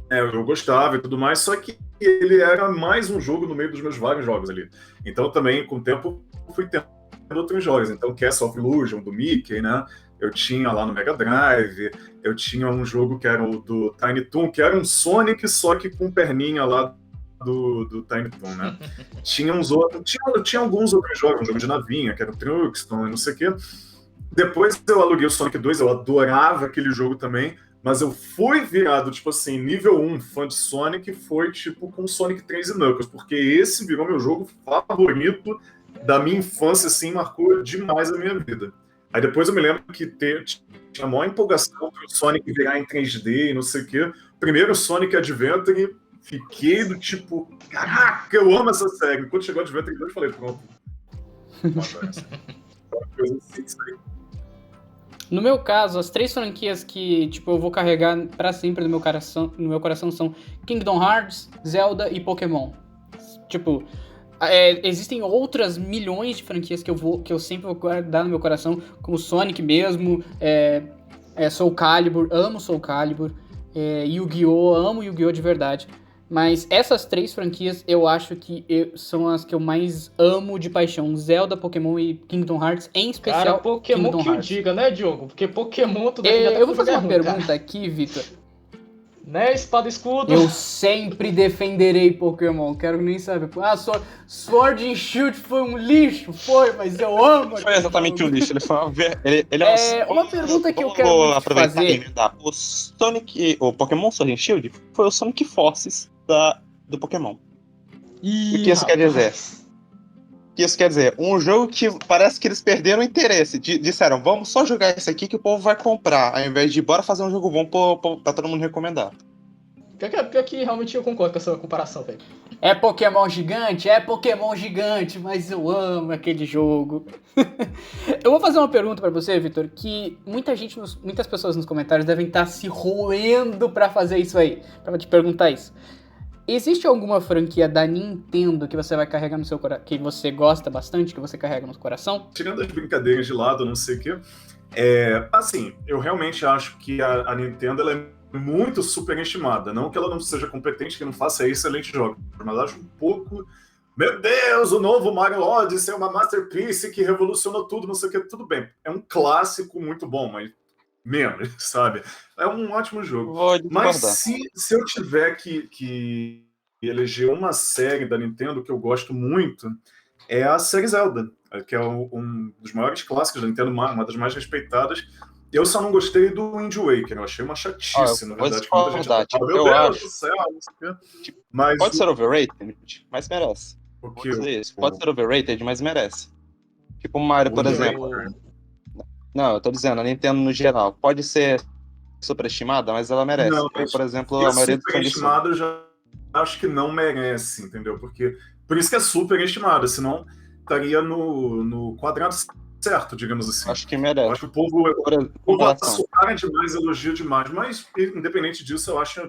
eu gostava e tudo mais, só que ele era mais um jogo no meio dos meus vários jogos ali. Então também, com o tempo, fui tendo outros jogos. Então, Castle of Illusion, do Mickey, né? Eu tinha lá no Mega Drive, eu tinha um jogo que era o do Tiny Toon, que era um Sonic, só que com perninha lá do Tiny Toon, né? Tinha alguns outros jogos, um jogo de navinha, que era o Truxton e não sei o quê. Depois eu aluguei o Sonic 2, eu adorava aquele jogo também, mas eu fui virado, tipo assim, nível 1 fã de Sonic, foi tipo com Sonic 3 e Knuckles, porque esse virou meu jogo favorito da minha infância, assim, marcou demais a minha vida. Aí depois eu me lembro que tinha a maior empolgação pro Sonic virar em 3D e não sei o quê. Primeiro Sonic Adventure, fiquei do tipo, caraca, eu amo essa série. Quando chegou Adventure 2, eu falei, pronto. Uma coisa assim, isso aí. No meu caso, as 3 franquias que tipo, eu vou carregar pra sempre no meu coração são Kingdom Hearts, Zelda e Pokémon. Tipo, existem outras milhões de franquias que eu sempre vou guardar no meu coração, como Sonic mesmo, Soul Calibur, amo Soul Calibur, Yu-Gi-Oh!, amo Yu-Gi-Oh! De verdade. Mas essas 3 franquias eu acho que são as que eu mais amo de paixão. Zelda, Pokémon e Kingdom Hearts, em especial. Cara, Pokémon Kingdom que Hearts. Eu diga, né, Diogo? Porque Pokémon tudo eu vou fazer uma pergunta aqui, Vitor. Né, espada e escudo? Eu sempre defenderei Pokémon, quero nem saber. Sword and Shield foi um lixo, mas eu amo. Foi exatamente um lixo, ele foi uma pergunta que eu quero muito fazer. O Pokémon Sword and Shield foi o Sonic Forces do Pokémon. E o que isso quer dizer? Isso quer dizer, um jogo que parece que eles perderam o interesse. Disseram, vamos só jogar esse aqui que o povo vai comprar, ao invés de bora fazer um jogo bom pra todo mundo recomendar. Pior que realmente eu concordo com essa comparação, velho. É Pokémon gigante, mas eu amo aquele jogo. Eu vou fazer uma pergunta pra você, Vitor, que muitas pessoas nos comentários devem estar se roendo pra fazer isso aí, pra te perguntar isso. Existe alguma franquia da Nintendo que você vai carregar no seu coração, que você gosta bastante, que você carrega no coração? Tirando as brincadeiras de lado, não sei o quê, assim, eu realmente acho que a Nintendo ela é muito superestimada. Não que ela não seja competente, que não faça excelentes jogos, mas eu acho um pouco... Meu Deus, o novo Mario Odyssey é uma masterpiece que revolucionou tudo, não sei o quê. Tudo bem, é um clássico muito bom, mas menos, sabe? É um ótimo jogo. Mas se eu tiver que eleger uma série da Nintendo que eu gosto muito, é a série Zelda, que é um dos maiores clássicos da Nintendo, uma das mais respeitadas. Eu só não gostei do Wind Waker, eu achei uma chatice, na verdade. Meu Deus do céu, não sei o quê. Mas pode ser overrated, mas merece. Pode ser isso. Pode ser overrated, mas merece. Tipo o Mario, por exemplo. Não, eu tô dizendo, a Nintendo no geral. Pode ser superestimada, mas ela merece. Não, por exemplo, a maioria dos superestimada eu já acho que não merece, entendeu? Por isso que é superestimada, senão estaria no quadrado certo, digamos assim. Acho que merece. Eu acho que o povo açucara demais, elogia demais, mas independente disso, eu acho...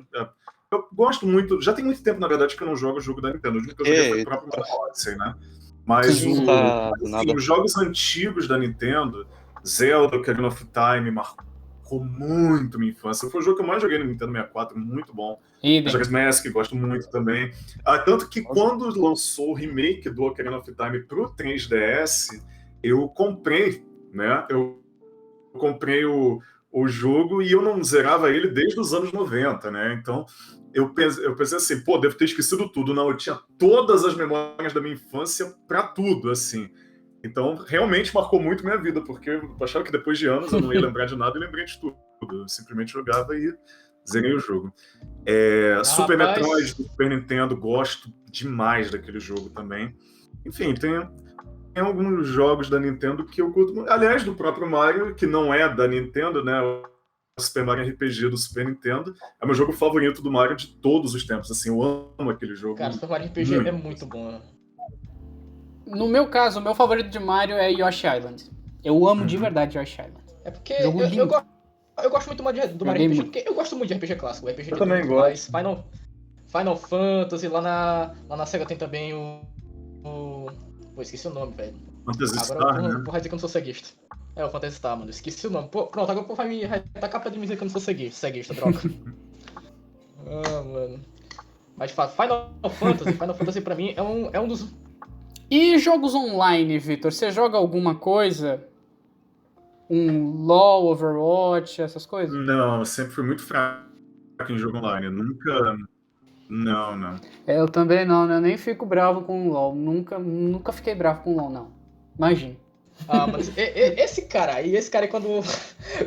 Eu gosto muito... Já tem muito tempo, na verdade, que eu não jogo o jogo da Nintendo. O último que eu joguei foi o próprio Mario Odyssey, né? Mas os jogos antigos da Nintendo, Zelda, Ocarina of Time, marcou muito minha infância. Foi o jogo que eu mais joguei no Nintendo 64, muito bom. Majora's Mask, gosto muito também. Tanto que quando lançou o remake do Ocarina of Time pro 3DS, eu comprei, né? Eu comprei o jogo e eu não zerava ele desde os anos 90, né? Então eu pensei assim, pô, devo ter esquecido tudo. Não, eu tinha todas as memórias da minha infância pra tudo, assim. Então, realmente marcou muito minha vida, porque eu achava que depois de anos eu não ia lembrar de nada e lembrei de tudo. Eu simplesmente jogava e zerei o jogo. Super Metroid do Super Nintendo, gosto demais daquele jogo também. Enfim, tem alguns jogos da Nintendo que eu curto. Aliás, do próprio Mario, que não é da Nintendo, né? O Super Mario RPG do Super Nintendo é meu jogo favorito do Mario de todos os tempos. Assim, eu amo aquele jogo. Cara, Super Mario RPG é muito bom, né? No meu caso, o meu favorito de Mario é Yoshi Island. Eu amo de verdade Yoshi Island. É porque eu gosto muito do Mario RPG, porque eu gosto muito de RPG clássico. O RPG de também gosto. Final Fantasy, lá na SEGA tem também Pô, esqueci o nome, velho. Phantasy Star, né? Porra, dizer que eu não sou ceguista. É, o Phantasy Star, mano. Esqueci o nome. Pô, pronto, agora o povo vai me tacar pra dizer que eu não sou ceguista, droga. Mano. Mas de fato, Final Fantasy pra mim é um dos... E jogos online, Vitor? Você joga alguma coisa? Um LoL, Overwatch, essas coisas? Não, eu sempre fui muito fraco em jogo online. Eu nunca... Não. Eu também não, né? Eu nem fico bravo com o LoL. Nunca fiquei bravo com o LoL, não. Imagina. Mas esse cara aí,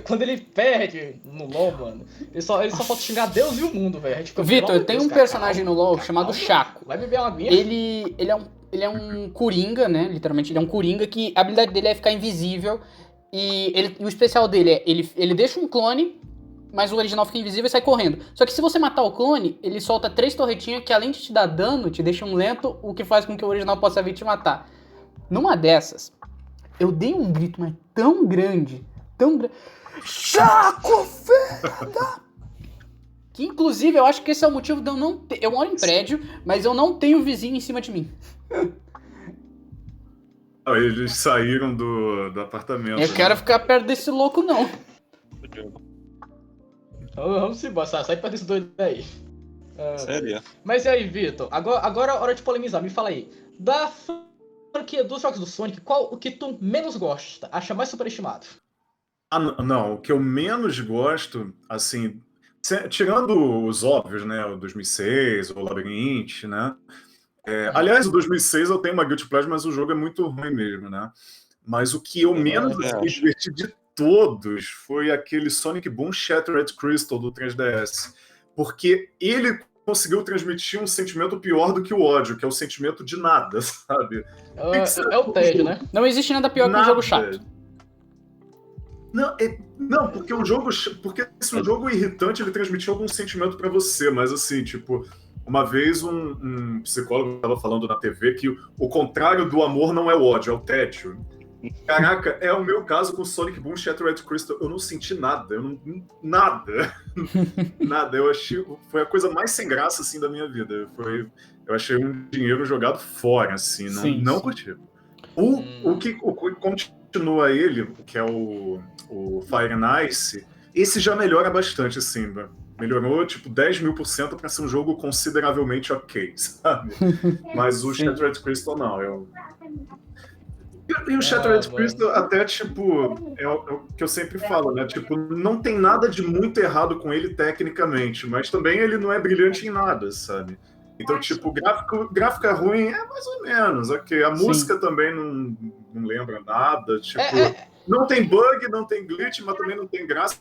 quando ele perde no LoL, mano, ele só falta xingar Deus e o mundo, velho. Vitor, tem um personagem no LoL chamado Shaco. Vai beber uma aguinha? Ele é um coringa, né? Literalmente, ele é um coringa que a habilidade dele é ficar invisível. E o especial dele é, ele deixa um clone, mas o original fica invisível e sai correndo. Só que se você matar o clone, ele solta 3 torretinhas que além de te dar dano, te deixam lento, o que faz com que o original possa vir te matar. Numa dessas, eu dei um grito, mas tão grande, Chaco, fera! Que inclusive eu acho que esse é o motivo de eu não ter... Eu moro em prédio, mas eu não tenho vizinho em cima de mim. Eles saíram do apartamento. Eu quero ficar perto desse louco, não. Vamos se passar, sai pra desse doido aí. Sério? Mas e aí, Vitor? Agora é hora de polemizar. Me fala aí. Da franquia dos jogos do Sonic, qual o que tu menos gosta? Acha mais superestimado? Não, o que eu menos gosto, assim, tirando os óbvios, né? O 2006, o Labyrinth, né? Aliás, o 2006 eu tenho uma Guilty Pleasure, mas o jogo é muito ruim mesmo, né? Mas o que eu menos me diverti de todos foi aquele Sonic Boom Shattered Crystal do 3DS. Porque ele conseguiu transmitir um sentimento pior do que o ódio, que é o sentimento de nada, sabe? É o tédio, né? Não existe nada pior que um jogo chato. Não, porque se um jogo irritante, ele transmitiu algum sentimento pra você, mas assim, tipo... Uma vez um psicólogo estava falando na TV que o contrário do amor não é o ódio, é o tédio. Caraca, é o meu caso com Sonic Boom Shattered Crystal. Eu não senti nada, nada. Eu achei, foi a coisa mais sem graça assim da minha vida. Eu achei um dinheiro jogado fora, assim, não curti. O que continua ele, que é o Fire and Ice, esse já melhora bastante, assim, melhorou tipo 10.000% para ser um jogo consideravelmente ok, sabe? Mas o Shattered Crystal não. E o Shattered Crystal até, tipo, é o que eu sempre falo, né? Tipo, não tem nada de muito errado com ele tecnicamente, mas também ele não é brilhante em nada, sabe? Então, tipo, o gráfico é ruim, mais ou menos, ok. A música também não lembra nada, tipo... Não tem bug, não tem glitch, mas também não tem graça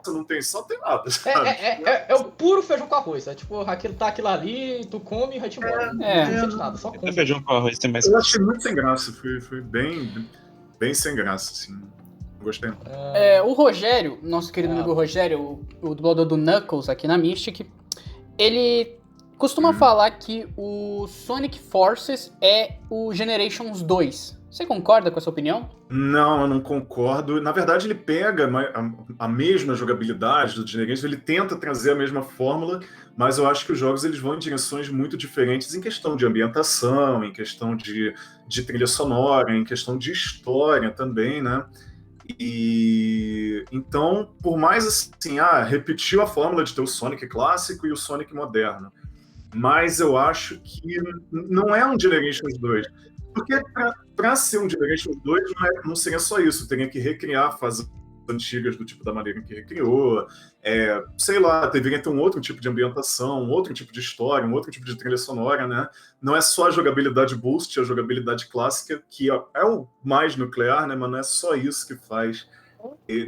não tem sal, tem nada, sabe? É o puro feijão com arroz. É tipo, tá aquilo ali, tu come e vai te embora. Não sente nada, só come. Feijão com arroz tem mais. Eu achei muito sem graça, foi bem sem graça, assim. Não gostei. O Rogério, nosso querido amigo Rogério, o dublador do Knuckles aqui na Mystic, ele costuma falar que o Sonic Forces é o Generations 2. Você concorda com essa opinião? Não, eu não concordo. Na verdade, ele pega a mesma jogabilidade do Generations, ele tenta trazer a mesma fórmula, mas eu acho que os jogos eles vão em direções muito diferentes em questão de ambientação, em questão de trilha sonora, em questão de história também, né? E então, por mais assim, repetiu a fórmula de ter o Sonic clássico e o Sonic moderno, mas eu acho que não é um Generations 2. Porque para ser um Generations 2 não seria só isso, teria que recriar fases antigas do tipo da maneira em que recriou, sei lá, deveria ter um outro tipo de ambientação, um outro tipo de história, um outro tipo de trilha sonora, né? Não é só a jogabilidade boost, a jogabilidade clássica, que é o mais nuclear, né? Mas não é só isso que faz.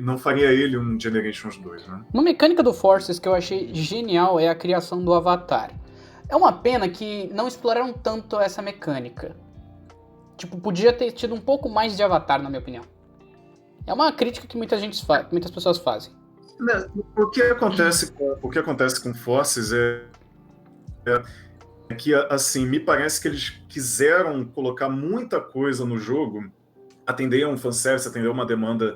Não faria ele um Generations 2, né? Uma mecânica do Forces que eu achei genial é a criação do Avatar. É uma pena que não exploraram tanto essa mecânica. Tipo, podia ter tido um pouco mais de Avatar, na minha opinião. É uma crítica que muitas pessoas fazem. O que acontece com Forces é que, assim, me parece que eles quiseram colocar muita coisa no jogo, atender a um fanservice, atender a uma demanda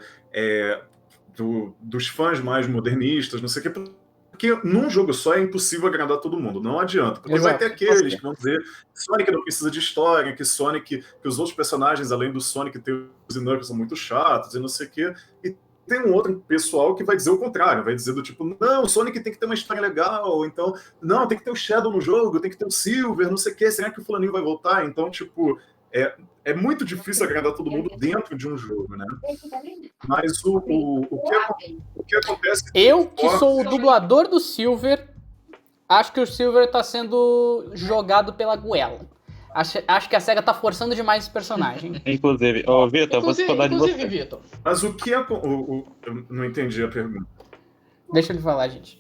dos fãs mais modernistas, não sei o que, porque num jogo só é impossível agradar todo mundo, não adianta, porque vai ter aqueles que vão dizer que Sonic não precisa de história, que os outros personagens, além do Sonic, Tails e Knuckles são muito chatos e não sei o quê, e tem um outro pessoal que vai dizer o contrário, vai dizer do tipo, não, o Sonic tem que ter uma história legal, ou então, não, tem que ter o Shadow no jogo, tem que ter o Silver, não sei o quê, será que o fulaninho vai voltar? Então, tipo, é muito difícil agradar todo mundo dentro de um jogo, né? Mas o que acontece... Eu, que sou o dublador do Silver, acho que o Silver tá sendo jogado pela goela. Acho que a SEGA tá forçando demais esse personagem. Inclusive, Vitor, vou discordar de você. Vitor. Mas o que eu não entendi a pergunta. Deixa ele falar, gente.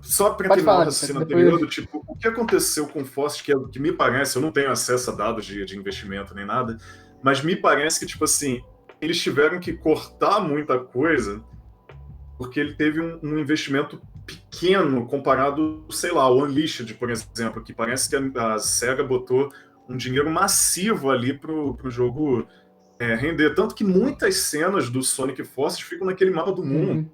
Só para terminar o raciocínio anterior, do tipo, o que aconteceu com o Forces, que me parece, eu não tenho acesso a dados de investimento nem nada, mas me parece que, tipo assim, eles tiveram que cortar muita coisa porque ele teve um investimento pequeno comparado, sei lá, ao Unleashed, por exemplo, que parece que a SEGA botou um dinheiro massivo ali pro jogo render. Tanto que muitas cenas do Sonic Forces ficam naquele mapa do mundo.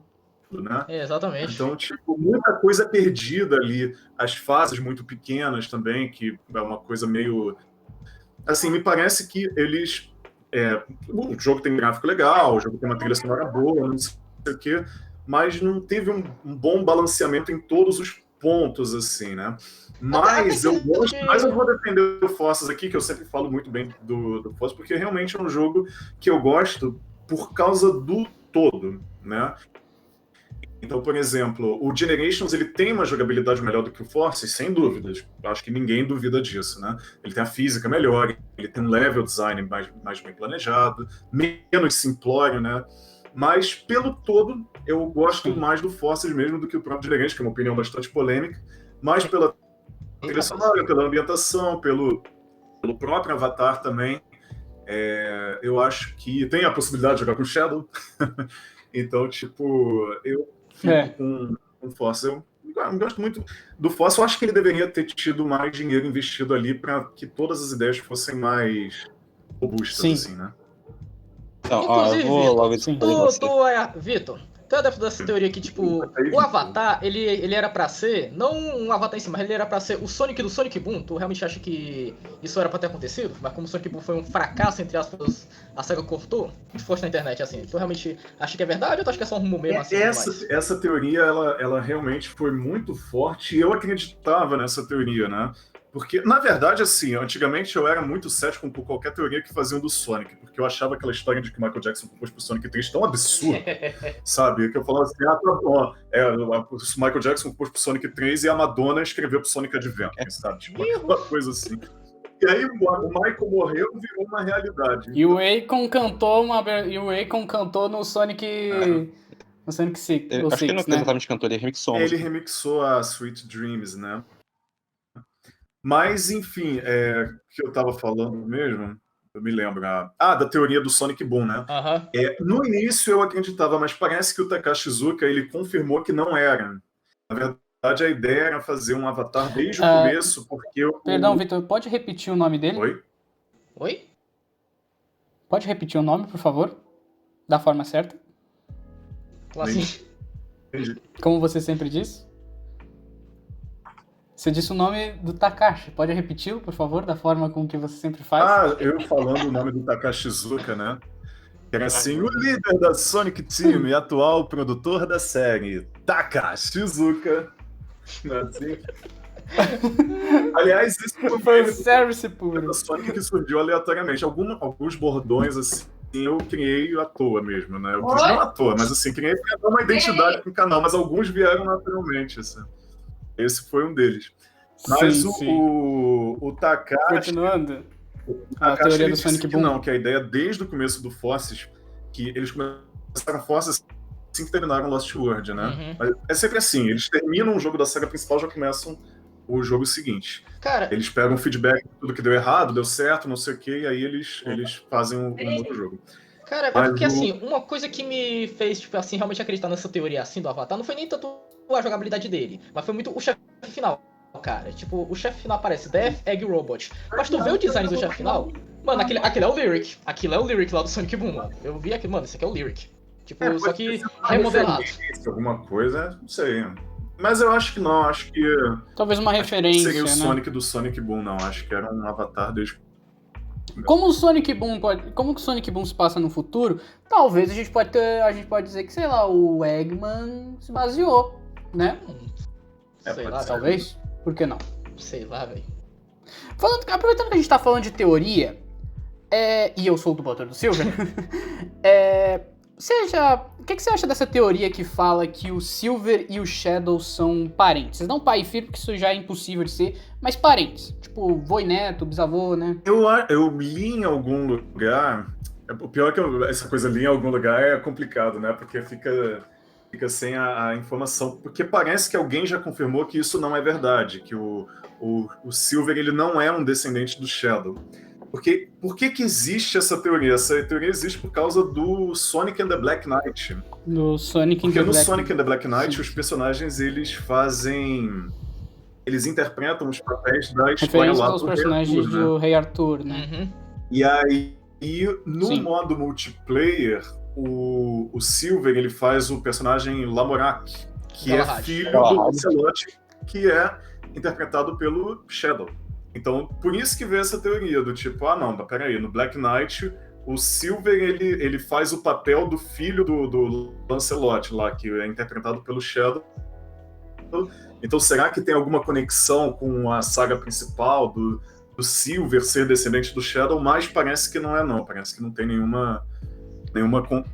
Né? Exatamente. Então, tipo, muita coisa perdida ali, as fases muito pequenas também, que é uma coisa meio... Assim, me parece que eles... o jogo tem um gráfico legal, o jogo tem uma trilha sonora boa, não sei o quê, mas não teve um bom balanceamento em todos os pontos, assim, né? Mas eu vou defender o Forces aqui, que eu sempre falo muito bem do Forces, porque realmente é um jogo que eu gosto por causa do todo, né? Então, por exemplo, o Generations ele tem uma jogabilidade melhor do que o Forces, sem dúvidas. Acho que ninguém duvida disso, né? Ele tem a física melhor, ele tem um level design mais bem planejado, menos simplório, né? Mas, pelo todo, eu gosto mais do Forces mesmo do que o próprio Generations, que é uma opinião bastante polêmica, mais pela trilha sonora, pela ambientação, pelo próprio Avatar também. Eu acho que tem a possibilidade de jogar com o Shadow. Então, tipo, eu fico com o Forces. Eu gosto muito do Forces. Eu acho que ele deveria ter tido mais dinheiro investido ali para que todas as ideias fossem mais robustas, assim, né? Então, inclusive, eu vou logo Vitor, tu é adepto dessa teoria que, tipo, o Avatar, ele era pra ser, não um Avatar em si, mas ele era pra ser o Sonic do Sonic Boom. Tu realmente acha que isso era pra ter acontecido? Mas como o Sonic Boom foi um fracasso, entre aspas, a SEGA cortou? Tu foste na internet, assim, tu realmente acha que é verdade ou tu acha que é só um rumo mesmo assim? Essa teoria, ela realmente foi muito forte e eu acreditava nessa teoria, né? Porque, na verdade, assim, antigamente eu era muito cético por qualquer teoria que faziam do Sonic, porque eu achava aquela história de que o Michael Jackson compôs pro Sonic 3 tão absurda, sabe? Que eu falava assim, tá bom, o Michael Jackson compôs pro Sonic 3 e a Madonna escreveu pro Sonic Adventure, sabe? Tipo, uma coisa assim. E aí o Michael morreu e virou uma realidade. E o Akon cantou no Sonic... No Sonic 6, Acho que ele não exatamente cantou, ele remixou. Ele remixou a Sweet Dreams, né? Mas, enfim, o que eu tava falando mesmo, eu me lembro. Da teoria do Sonic Boom, né? No início eu acreditava, mas parece que o Takashi Iizuka, ele confirmou que não era. Na verdade, a ideia era fazer um avatar desde o começo, porque... Perdão, Vitor, pode repetir o nome dele? Oi? Pode repetir o nome, por favor? Da forma certa? Como assim? Entendi. Como você sempre diz? Você disse o nome do Takashi. Pode repeti-lo, por favor, da forma com que você sempre faz? Eu falando o nome do Takashi Iizuka, né? Que era assim, o líder da Sonic Team e atual produtor da série, Takashi Iizuka. Não é assim? Aliás, isso foi um service puro. Da Sonic que surgiu aleatoriamente. Alguns bordões, assim, eu criei à toa mesmo, né? Não à toa, mas assim, criei pra dar uma identidade pro canal, mas alguns vieram naturalmente, assim. Esse foi um deles. Mas sim. o Takashi... Continuando. A teoria do Sonic Boom. Não, que a ideia desde o começo do Forces, que eles começaram Forces assim que terminaram Lost World, né? Mas é sempre assim, eles terminam o jogo da saga principal, já começam o jogo seguinte. Cara, eles pegam feedback de tudo que deu errado, deu certo, não sei o quê, e aí eles fazem um outro jogo. Cara, mas porque assim, uma coisa que me fez, tipo assim, realmente acreditar nessa teoria assim do Avatar, não foi nem tanto a jogabilidade dele, mas foi muito o chefe final, cara. Tipo, o chefe final parece Death Egg Robot. Mas tu vê o design do chefe final, mano, aquele é o Lyric. Aquilo é o Lyric lá do Sonic Boom, mano. Eu vi aqui, mano, esse aqui é o Lyric. Tipo, só que remodelado. Alguma coisa, não sei. Mas eu acho que não, acho que... Talvez uma referência, seria o né? Sonic do Sonic Boom, não. Acho que era um avatar desde... Como o Sonic Boom como que o Sonic Boom se passa no futuro, talvez a gente pode dizer que, sei lá, o Eggman se baseou, né? Sei lá, talvez. Por que não? Sei lá, velho. Aproveitando que a gente tá falando de teoria, e eu sou o dublador do Silver, o que você acha dessa teoria que fala que o Silver e o Shadow são parentes? Não pai e filho, porque isso já é impossível de ser, mas parentes. Tipo, vô e neto, bisavô, né? Eu li em algum lugar... O pior é que essa coisa li em algum lugar é complicado, né? Porque fica sem a informação. Porque parece que alguém já confirmou que isso não é verdade, que o Silver ele não é um descendente do Shadow. Por que existe essa teoria? Essa teoria existe por causa do Sonic and the Black Knight. Do Sonic and Porque the no Black... Sonic and the Black Knight, Sim. Os personagens, eles interpretam os papéis da história lá aos personagens do Rei Arthur, né? E aí, no modo multiplayer, o Silver, ele faz o personagem Lamorak, que é filho do Lancelot, que é interpretado pelo Shadow. Então, por isso que veio essa teoria do tipo, não, peraí, no Black Knight, o Silver, ele faz o papel do filho do Lancelot lá, que é interpretado pelo Shadow. Então, será que tem alguma conexão com a saga principal do Silver ser descendente do Shadow? Mas parece que não é, não. Parece que não tem nenhuma...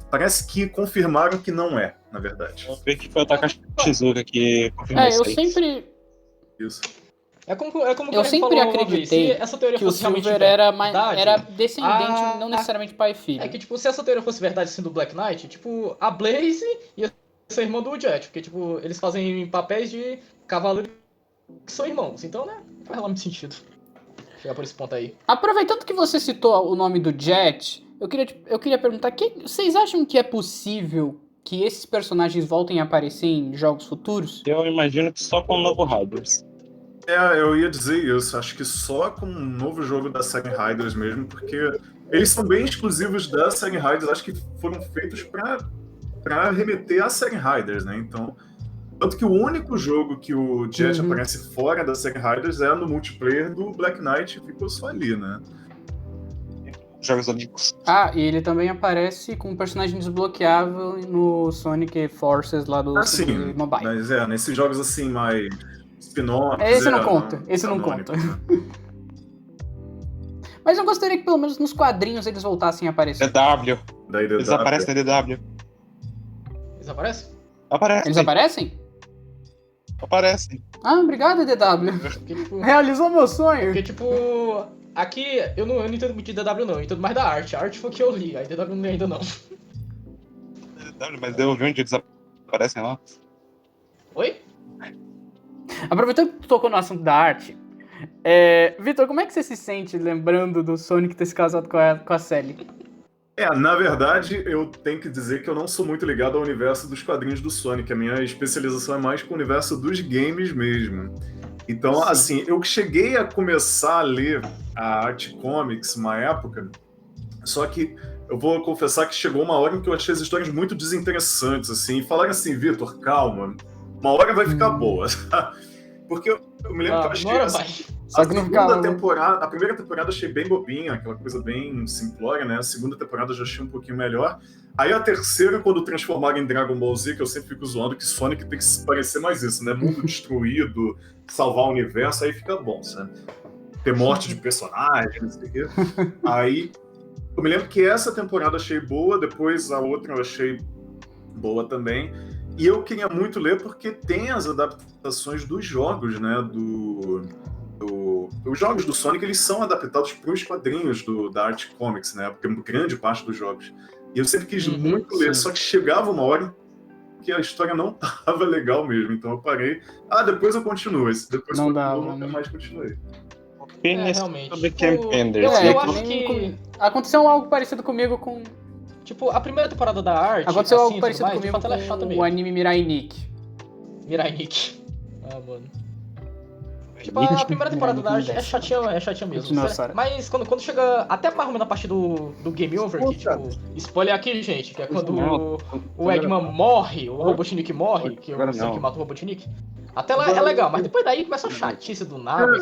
Parece que confirmaram que não é, na verdade. Eu vi que foi o Takashi Iizuka que confirmou isso. Isso. É como eu sempre acreditei essa teoria que o Silver era descendente, não necessariamente pai e filho. É que, tipo, se essa teoria fosse verdade, assim, do Black Knight, tipo, a Blaze ia ser irmã do Jet, porque, tipo, eles fazem papéis de cavaleiros que são irmãos, então, né, faz realmente sentido chegar por esse ponto aí. Aproveitando que você citou o nome do Jet, eu queria perguntar, vocês acham que é possível que esses personagens voltem a aparecer em jogos futuros? Eu imagino que só com o novo Hardware. Eu ia dizer isso. Acho que só com um novo jogo da série Riders mesmo, porque eles são bem exclusivos da série Riders. Acho que foram feitos para remeter à série Riders, né? Então, tanto que o único jogo que o Jet aparece fora da série Riders é no multiplayer do Black Knight, e ficou só ali, né? Jogos Olímpicos. E ele também aparece com um personagem desbloqueável no Sonic Forces lá do Mobile. Mas nesses jogos assim mais spin-off. Esse não conta. Esse não conta. Mas eu gostaria que pelo menos nos quadrinhos eles voltassem a aparecer. DW. Eles aparecem na DW. Eles aparecem? Aparecem. Eles aparecem? Aparecem. Obrigado, DW. Porque, tipo, realizou meu sonho. Porque, tipo, aqui eu não entendo muito de DW, não. Eu entendo mais da arte. A arte foi o que eu li. Aí DW ainda não. Mas eu vi onde eles aparecem lá. Oi? Aproveitando que tu tocou no assunto da arte, Vitor, como é que você se sente lembrando do Sonic ter se casado com a Sally? Na verdade, eu tenho que dizer que eu não sou muito ligado ao universo dos quadrinhos do Sonic. A minha especialização é mais com o universo dos games mesmo. Então, assim, eu cheguei a começar a ler a Art Comics uma época, só que eu vou confessar que chegou uma hora em que eu achei as histórias muito desinteressantes, assim, e falaram assim, Vitor, calma, uma hora vai ficar boa. Porque eu me lembro que eu achei a primeira temporada eu achei bem bobinha, aquela coisa bem simplória, né? A segunda temporada eu já achei um pouquinho melhor. Aí a terceira, quando transformaram em Dragon Ball Z, que eu sempre fico zoando que Sonic tem que se parecer mais isso, né? Mundo destruído, salvar o universo, aí fica bom, sabe? Ter morte de personagens, não sei o quê. Aí eu me lembro que essa temporada eu achei boa, depois a outra eu achei boa também. E eu queria muito ler porque tem as adaptações dos jogos, né? Os jogos do Sonic, eles são adaptados para os quadrinhos da Art Comics, né? Porque grande parte dos jogos. E eu sempre quis muito ler, só que chegava uma hora que a história não tava legal mesmo. Então eu parei. Depois eu continuo. Depois não eu nunca mais continuei. Realmente. Eu acho que aconteceu algo parecido comigo com... Tipo, a primeira temporada da arte... Aconteceu algo parecido comigo com o anime Mirai Nikki. Mirai Nikki. Mano. Tipo, a primeira temporada da arte é chatinha mesmo. Mas quando chega até mais ou menos a parte do Game Over, que tipo, spoiler aqui, gente, que é quando o Eggman morre, o Robotnik morre, que é o Sonic mata o Robotnik. Até lá é legal, mas depois daí começa a chatice do nada,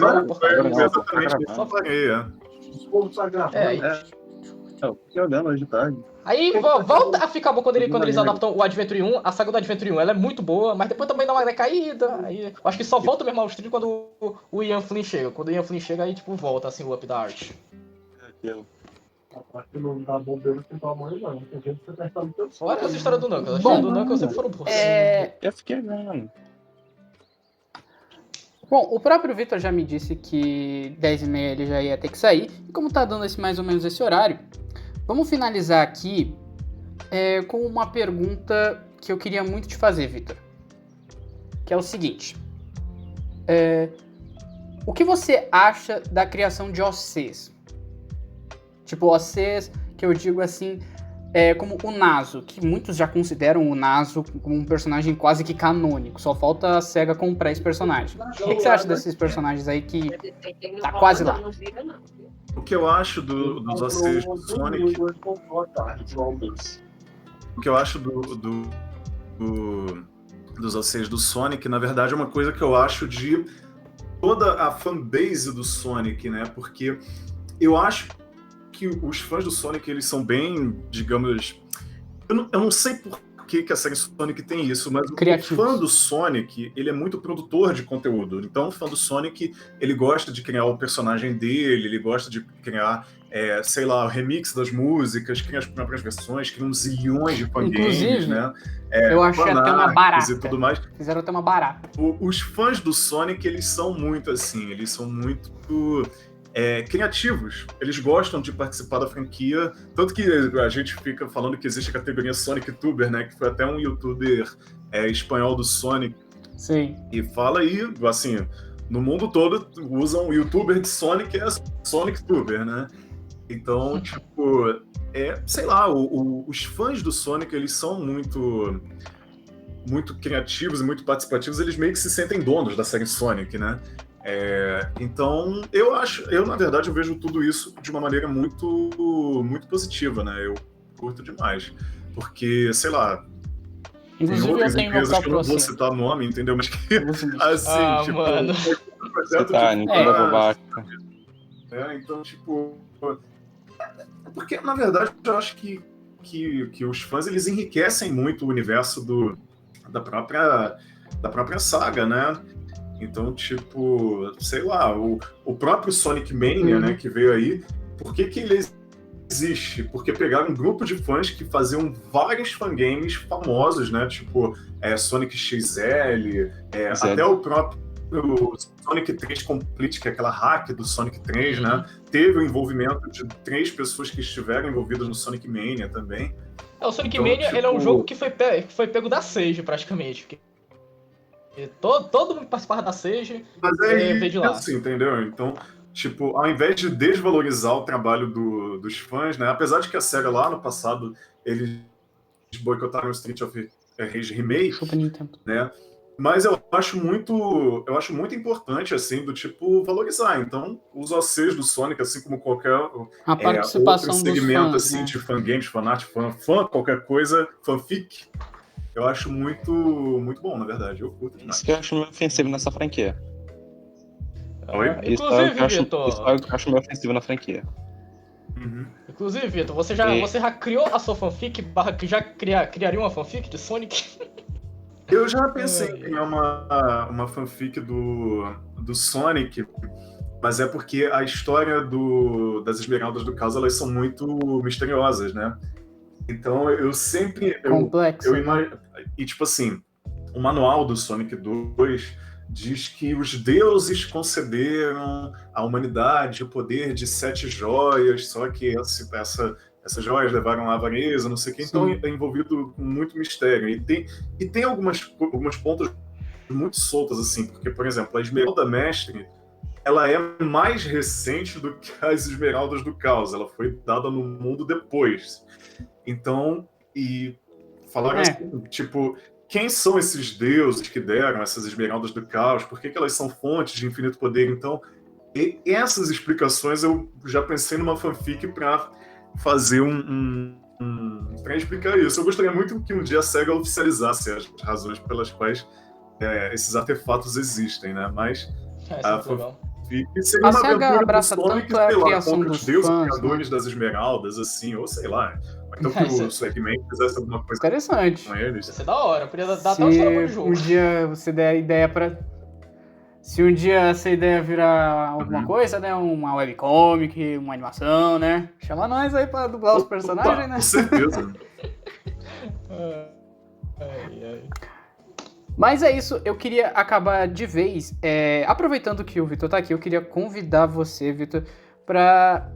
fiquei olhando hoje de tarde. Aí volta a ficar bom quando eles adaptam o Adventure 1, a saga do Adventure 1, ela é muito boa, mas depois também dá uma decaída. Aí, eu acho que só volta mesmo ao stream quando o Ian Flynn chega. Quando o Ian Flynn chega, aí tipo volta assim o up da arte. Olha essa história do Knuckles. A história do Knuckles sempre foram boas. Eu fiquei vendo. Bom, o próprio Vitor já me disse que 10h30 ele já ia ter que sair. E como tá dando mais ou menos esse horário, vamos finalizar aqui com uma pergunta que eu queria muito te fazer, Vitor. Que é o seguinte. O que você acha da criação de OCs? Tipo, OCs que eu digo assim... como o Naso, que muitos já consideram o Naso como um personagem quase que canônico. Só falta a SEGA comprar esse personagem. O que você acha desses personagens aí que tá quase lá? O que eu acho dos OCs do Sonic... O que eu acho dos OCs do Sonic, na verdade, é uma coisa que eu acho de toda a fanbase do Sonic, né? Porque eu acho que os fãs do Sonic, eles são bem, digamos... Eu não sei por que a série Sonic tem isso, mas o fã do Sonic, ele é muito produtor de conteúdo. Então, o fã do Sonic, ele gosta de criar o personagem dele, ele gosta de criar, sei lá, o remix das músicas, criar as próprias versões, criar uns zilhões de fangames, né? Eu achei até uma barata. E tudo mais. Fizeram até uma barata. Os fãs do Sonic, eles são muito assim, eles são muito... criativos, eles gostam de participar da franquia, tanto que a gente fica falando que existe a categoria Sonic Tuber, né, que foi até um youtuber espanhol do Sonic. Sim. E fala aí, assim, no mundo todo usam o youtuber de Sonic, é Sonic Tuber, né? Então, tipo, sei lá, os fãs do Sonic, eles são muito criativos e muito participativos, eles meio que se sentem donos da série Sonic, né? Então, na verdade, eu vejo tudo isso de uma maneira muito, muito positiva, né? Eu curto demais. Porque, sei lá, inclusive, tem outras empresas que eu não vou citar nome, entendeu? Mas que, assim, tipo... Mano. Então, tipo... Porque, na verdade, eu acho que os fãs, eles enriquecem muito o universo da própria saga, né? Então, tipo, sei lá, o próprio Sonic Mania, né, que veio aí, por que ele existe? Porque pegaram um grupo de fãs que faziam vários fangames famosos, né, tipo Sonic XL, até o próprio Sonic 3 Complete, que é aquela hack do Sonic 3, né, teve o envolvimento de 3 pessoas que estiveram envolvidas no Sonic Mania também. O Sonic Então, Mania, tipo- ele é um jogo que foi pego da Sage, praticamente. Todo mundo que participava da Sage Mas veio de lá. assim, entendeu? Então, tipo, ao invés de desvalorizar o trabalho dos fãs, né? Apesar de que a SEGA lá no passado, eles boicotaram o Street of Rage Remake, Chupa Nintendo. né? Mas eu acho muito importante, assim, do tipo, valorizar. Então, os OCs do Sonic, assim como qualquer A outro participação dos segmento, fãs, assim, né? de fangames, fanart, fã, qualquer coisa, fanfic, eu acho muito bom, na verdade. Eu curto demais. Isso que eu acho meio ofensivo nessa franquia. Oi? Isso é o que eu acho, Vitor. isso é o que eu acho meio ofensivo na franquia. Uhum. Inclusive, Vitor, você já criou a sua fanfic? Já criaria uma fanfic de Sonic? Eu já pensei em criar uma fanfic do Sonic, mas é porque a história das Esmeraldas do Caos, elas são muito misteriosas, né? Então eu sempre... Complexo. E tipo assim, o manual do Sonic 2 diz que os deuses concederam à humanidade o poder de 7 joias, só que essas joias levaram à avareza, não sei o que, então Sim. é envolvido com muito mistério. E tem algumas pontas muito soltas, assim, porque, por exemplo, a Esmeralda Mestre, ela é mais recente do que as Esmeraldas do Caos, ela foi dada no mundo depois. Então, e falaram assim, tipo, quem são esses deuses que deram essas Esmeraldas do Caos? Por que elas são fontes de infinito poder? Então, essas explicações eu já pensei numa fanfic para fazer para explicar isso. Eu gostaria muito que um dia a SEGA oficializasse as razões pelas quais esses artefatos existem, né? Mas a fanfic seria A uma SEGA aventura do abraça Sonic, tanto a sei lá, criação contra dos os deuses fãs, criadores né? das esmeraldas, assim, ou sei lá. Então que o Swagman fizesse alguma coisa Interessante. com eles. Isso é da hora, podia dar até uma história boa de jogo. Um dia você der a ideia pra... Se um dia essa ideia virar alguma coisa, né? Uma webcomic, uma animação, né? Chama nós aí pra dublar os personagens, né? Com certeza. Mas é isso, eu queria acabar de vez, aproveitando que o Vitor tá aqui, eu queria convidar você, Vitor, pra,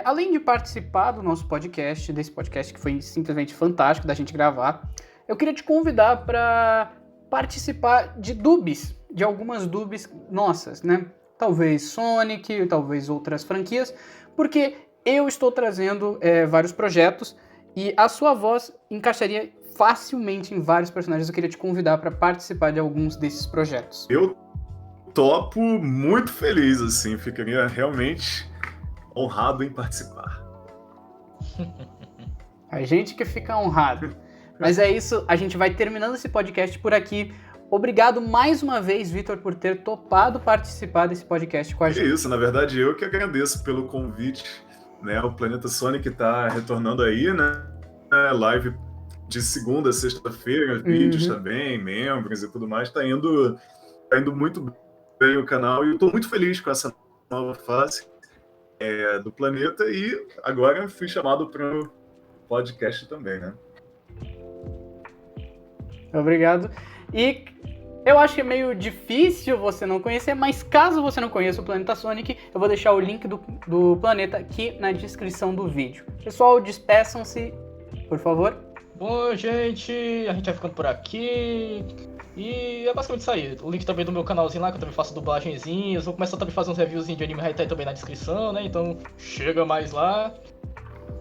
além de participar do nosso podcast, desse podcast que foi simplesmente fantástico da gente gravar, eu queria te convidar pra participar de dubs, de algumas dubs nossas, né? Talvez Sonic, talvez outras franquias, porque eu estou trazendo vários projetos e a sua voz encaixaria facilmente em vários personagens. Eu queria te convidar para participar de alguns desses projetos. Eu topo, muito feliz, assim, ficaria realmente honrado em participar. A gente que fica honrado. Mas é isso, a gente vai terminando esse podcast por aqui. Obrigado mais uma vez, Vitor, por ter topado participar desse podcast com a gente. É isso, na verdade eu que agradeço pelo convite, né? O Planeta Sonic está retornando aí, né? Live de segunda a sexta-feira, vídeos também, membros e tudo mais, tá indo muito bem o canal e eu tô muito feliz com essa nova fase do Planeta e agora fui chamado para o podcast também, né? Obrigado. E eu acho que é meio difícil você não conhecer, mas caso você não conheça o Planeta Sonic, eu vou deixar o link do Planeta aqui na descrição do vídeo. Pessoal, despeçam-se, por favor. Bom, gente, a gente vai ficando por aqui. E é basicamente isso aí. O link também do meu canalzinho lá, que eu também faço dublagenzinhas. Vou começar também a fazer uns reviewzinhos de anime, vai estar aí também na descrição, né? Então, chega mais lá.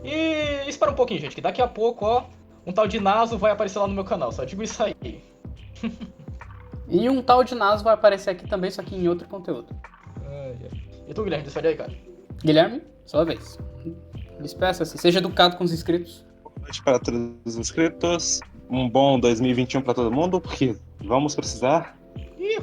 E espera um pouquinho, gente, que daqui a pouco, ó, um tal de Naso vai aparecer lá no meu canal. Só digo isso aí. E um tal de Naso vai aparecer aqui também, só que em outro conteúdo. E tu, Guilherme, despede aí, cara. Guilherme, sua vez. Despeça-se, seja educado com os inscritos. Boa noite para todos os inscritos. Um bom 2021 para todo mundo, porque vamos precisar. Ih,